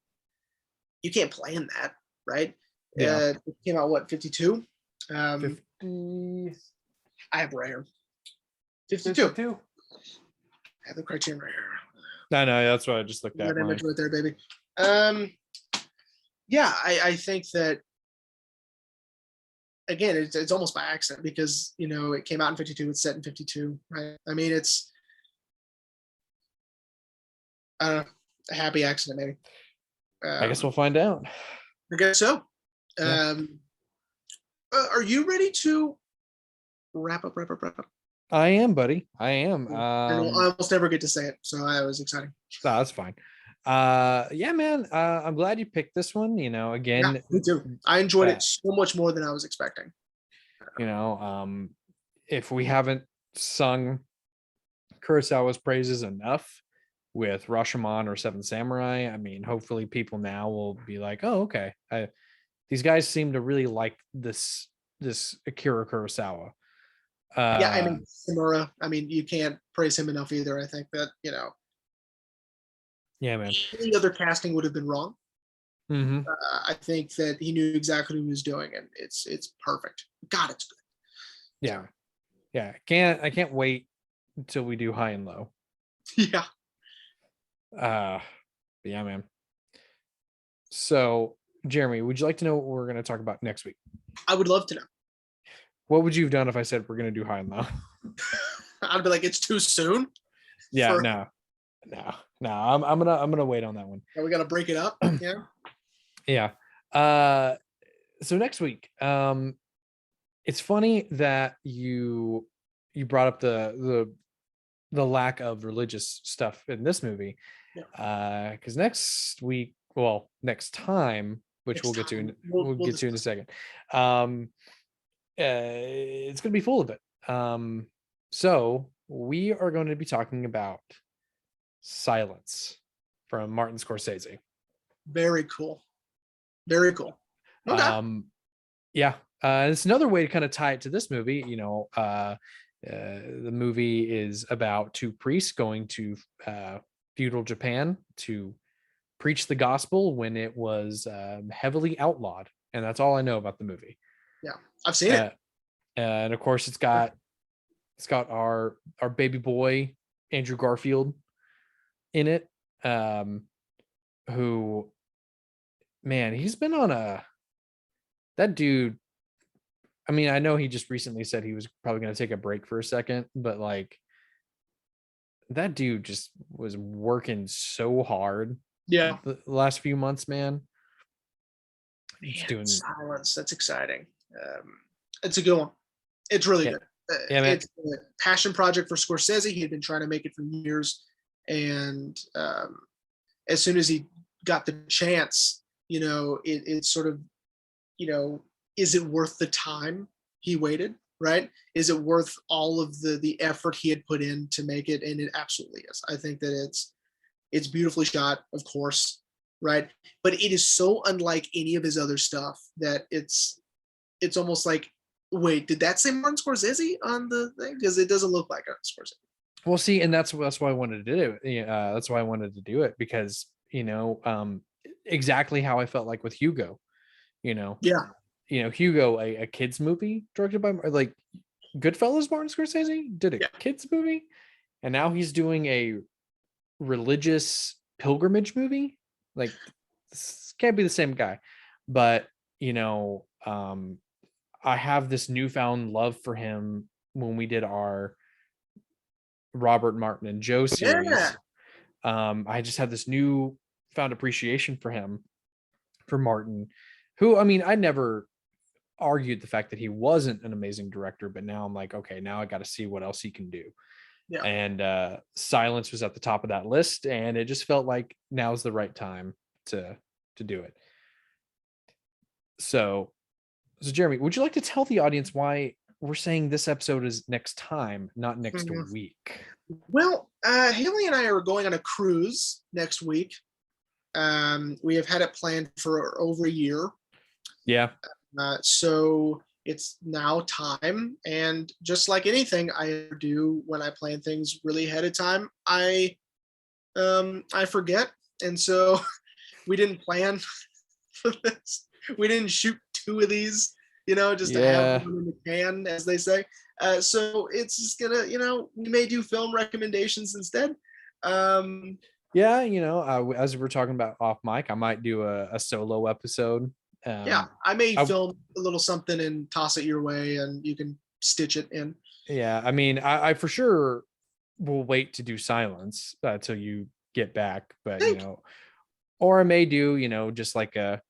plan that, right? It came out what, 52? 50. I have right here. 52. I have the Criterion right here. I know, that's what I just looked at. That image right there, baby. Yeah, I think that, again, it's almost by accident because it came out in 52. It's set in 52, right? I mean, it's a happy accident, maybe. I guess we'll find out. I guess so. Yeah. Are you ready to wrap up? I am, buddy. I am. I almost never get to say it, so that was exciting. No, that's fine. Yeah, man. I'm glad you picked this one. Again, yeah, me too. I enjoyed it so much more than I was expecting. If we haven't sung Kurosawa's praises enough with Rashomon or Seven Samurai, I mean, hopefully people now will be like, oh, okay. These guys seem to really like this Akira Kurosawa. Yeah, I mean, Samura. I mean, you can't praise him enough either. I think that yeah, man. Any other casting would have been wrong. Mm-hmm. I think that he knew exactly what he was doing, and it's perfect. God, it's good. Yeah, yeah. I can't wait until we do High and Low. Yeah. Yeah, man. So, Jeremy, would you like to know what we're going to talk about next week? I would love to know. What would you have done if I said we're going to do High and Low? I'd be like, it's too soon. Yeah, no. I'm gonna wait on that one. Yeah, we got to break it up. Yeah. So next week, it's funny that you brought up the lack of religious stuff in this movie, because next time, which we'll get to in a second, it's gonna be full of it. So we are going to be talking about Silence from Martin Scorsese. Very cool. Very cool. Okay. Yeah. It's another way to kind of tie it to this movie. The movie is about two priests going to feudal Japan to preach the gospel when it was heavily outlawed, and that's all I know about the movie. Yeah, I've seen it. And of course, it's got our baby boy Andrew Garfield in it, who, man, he's been on that dude. I mean, I know he just recently said he was probably going to take a break for a second, but like that dude just was working so hard. Yeah, the last few months, man. He's man, doing Silence. That's exciting. It's a good one. It's really good. Yeah, it's a passion project for Scorsese. He had been trying to make it for years, and as soon as he got the chance, it sort of, is it worth the time he waited? Right? Is it worth all of the effort he had put in to make it? And it absolutely is. I think that it's beautifully shot, of course, right? But it is so unlike any of his other stuff that it's almost like, wait, did that say Martin Scorsese on the thing? Because it doesn't look like Scorsese. Well, see, and that's why I wanted to do it. That's why I wanted to do it, because exactly how I felt like with Hugo. Yeah. Hugo, a kids movie directed by, like, Goodfellas. Martin Scorsese did a kids movie, and now he's doing a religious pilgrimage movie. Like, this can't be the same guy. But I have this newfound love for him when we did our Robert, Martin, and Joe series. Yeah. I just have this newfound appreciation for him, for Martin, who, I mean, I never argued the fact that he wasn't an amazing director, but now I'm like, okay, now I got to see what else he can do. Yeah. And Silence was at the top of that list, and it just felt like now's the right time to do it. So Jeremy, would you like to tell the audience why we're saying this episode is next time, not next week? Well, Haley and I are going on a cruise next week. We have had it planned for over a year. Yeah. So it's now time. And just like anything I do when I plan things really ahead of time, I forget. And so we didn't plan for this. We didn't shoot 2 of these, just to have them in the can, as they say. So it's just gonna, we may do film recommendations instead. As we're talking about off mic, I might do a solo episode. I may film a little something and toss it your way, and you can stitch it in. Yeah, I mean, I for sure will wait to do Silence till you get back, but or I may do, just like a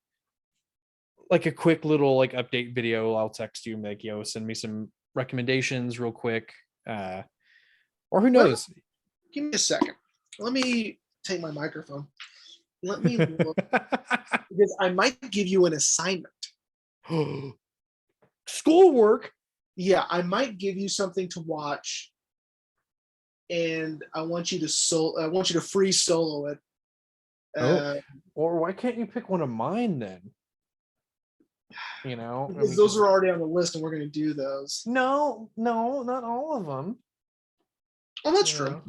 quick little update video. I'll text you, like, send me some recommendations real quick, or who knows. Give me a second. Let me take my microphone. Let me look, because I might give you an assignment. Schoolwork. Yeah, I might give you something to watch, and I want you to free solo it. Or why can't you pick one of mine then? Because those are already on the list, and we're going to do those. No, not all of them. Oh, that's true.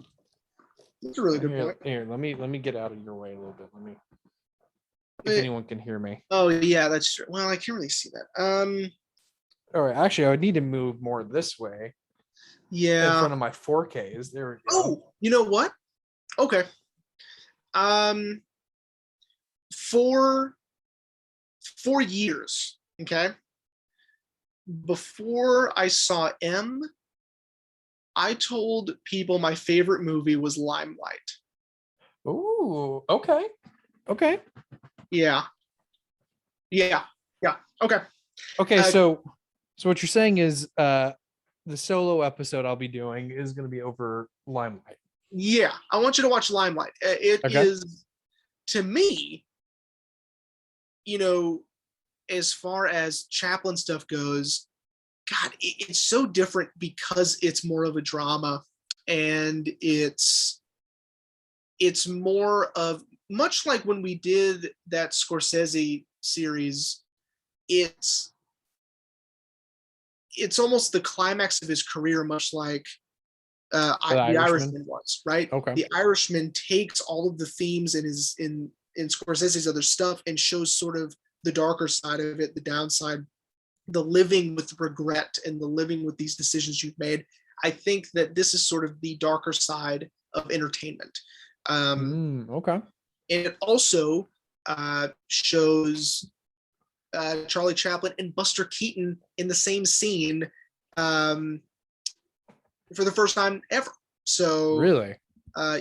That's a really good point. Here, let me get out of your way a little bit. If anyone can hear me. Oh yeah, that's true. Well, I can't really see that. All right, actually, I would need to move more this way. Yeah. In front of my 4Ks. There we go. Oh, you know what? Okay. For 4 years, okay, before I saw M, I told people my favorite movie was Limelight. Ooh, okay. Yeah. Okay, so what you're saying is the solo episode I'll be doing is going to be over Limelight. Yeah, I want you to watch Limelight. It is, to me, as far as Chaplin stuff goes, God, it's so different because it's more of a drama, and it's more of, much like when we did that Scorsese series, it's it's almost the climax of his career, much like The The Irishman? Irishman was, right? Okay. The Irishman takes all of the themes in Scorsese's other stuff and shows sort of the darker side of it, the downside, the living with regret and the living with these decisions you've made. I think that this is sort of the darker side of entertainment. Okay. And it also shows Charlie Chaplin and Buster Keaton in the same scene for the first time ever. So Really?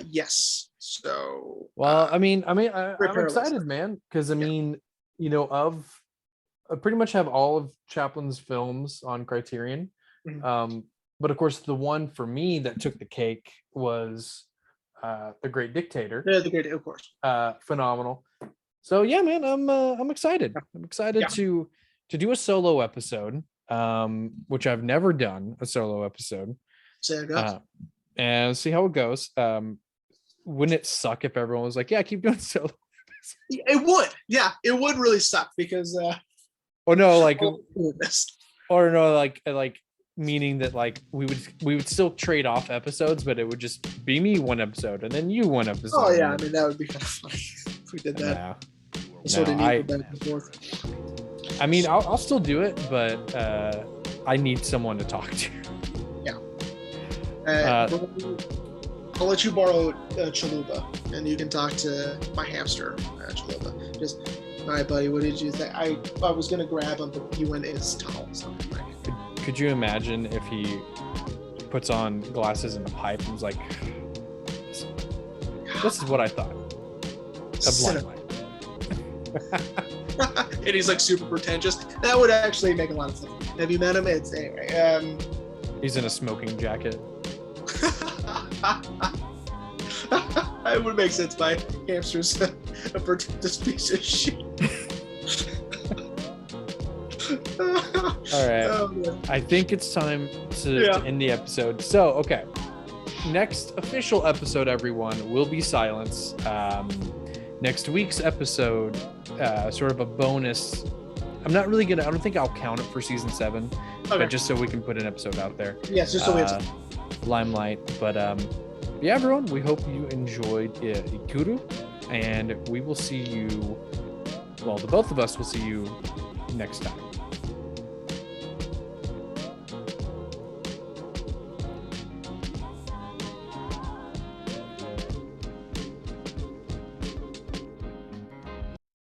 yes. So well, I'm parallel excited, stuff. man, because I mean, I pretty much have all of Chaplin's films on Criterion. Mhm. But of course, the one for me that took the cake was The Great Dictator. The Great, of course. Phenomenal. So yeah, man, I'm excited. I'm excited to do a solo episode, which I've never done a solo episode. And see how it goes. Wouldn't it suck if everyone was like, yeah, keep doing solo? It would. Yeah, it would really suck because or no, like or no, like meaning that like we would still trade off episodes, but it would just be me one episode and then you one episode. Oh yeah, I mean that would be kind of funny if we did that. I mean, I'll still do it, but I need someone to talk to. Yeah. I'll let you borrow Chalupa, and you can talk to my hamster, Chalupa. Just, all right, buddy, what did you think? I was gonna grab him, but he went in his tunnel. So could you imagine if he puts on glasses and a pipe and was like, "This is what I thought." A blind light. And he's like super pretentious. That would actually make a lot of sense. Have you met him? It's anyway. He's in a smoking jacket. It would make sense. My hamster's a pretentious piece of shit. All right. I think it's time to end the episode. So, okay. Next official episode, everyone, will be Silence. Next week's episode, sort of a bonus. I don't think I'll count it for season 7, but just so we can put an episode out there. Yes, just so we have Limelight. But yeah, everyone, we hope you enjoyed Ikiru, and we will see you, well, the both of us will see you next time.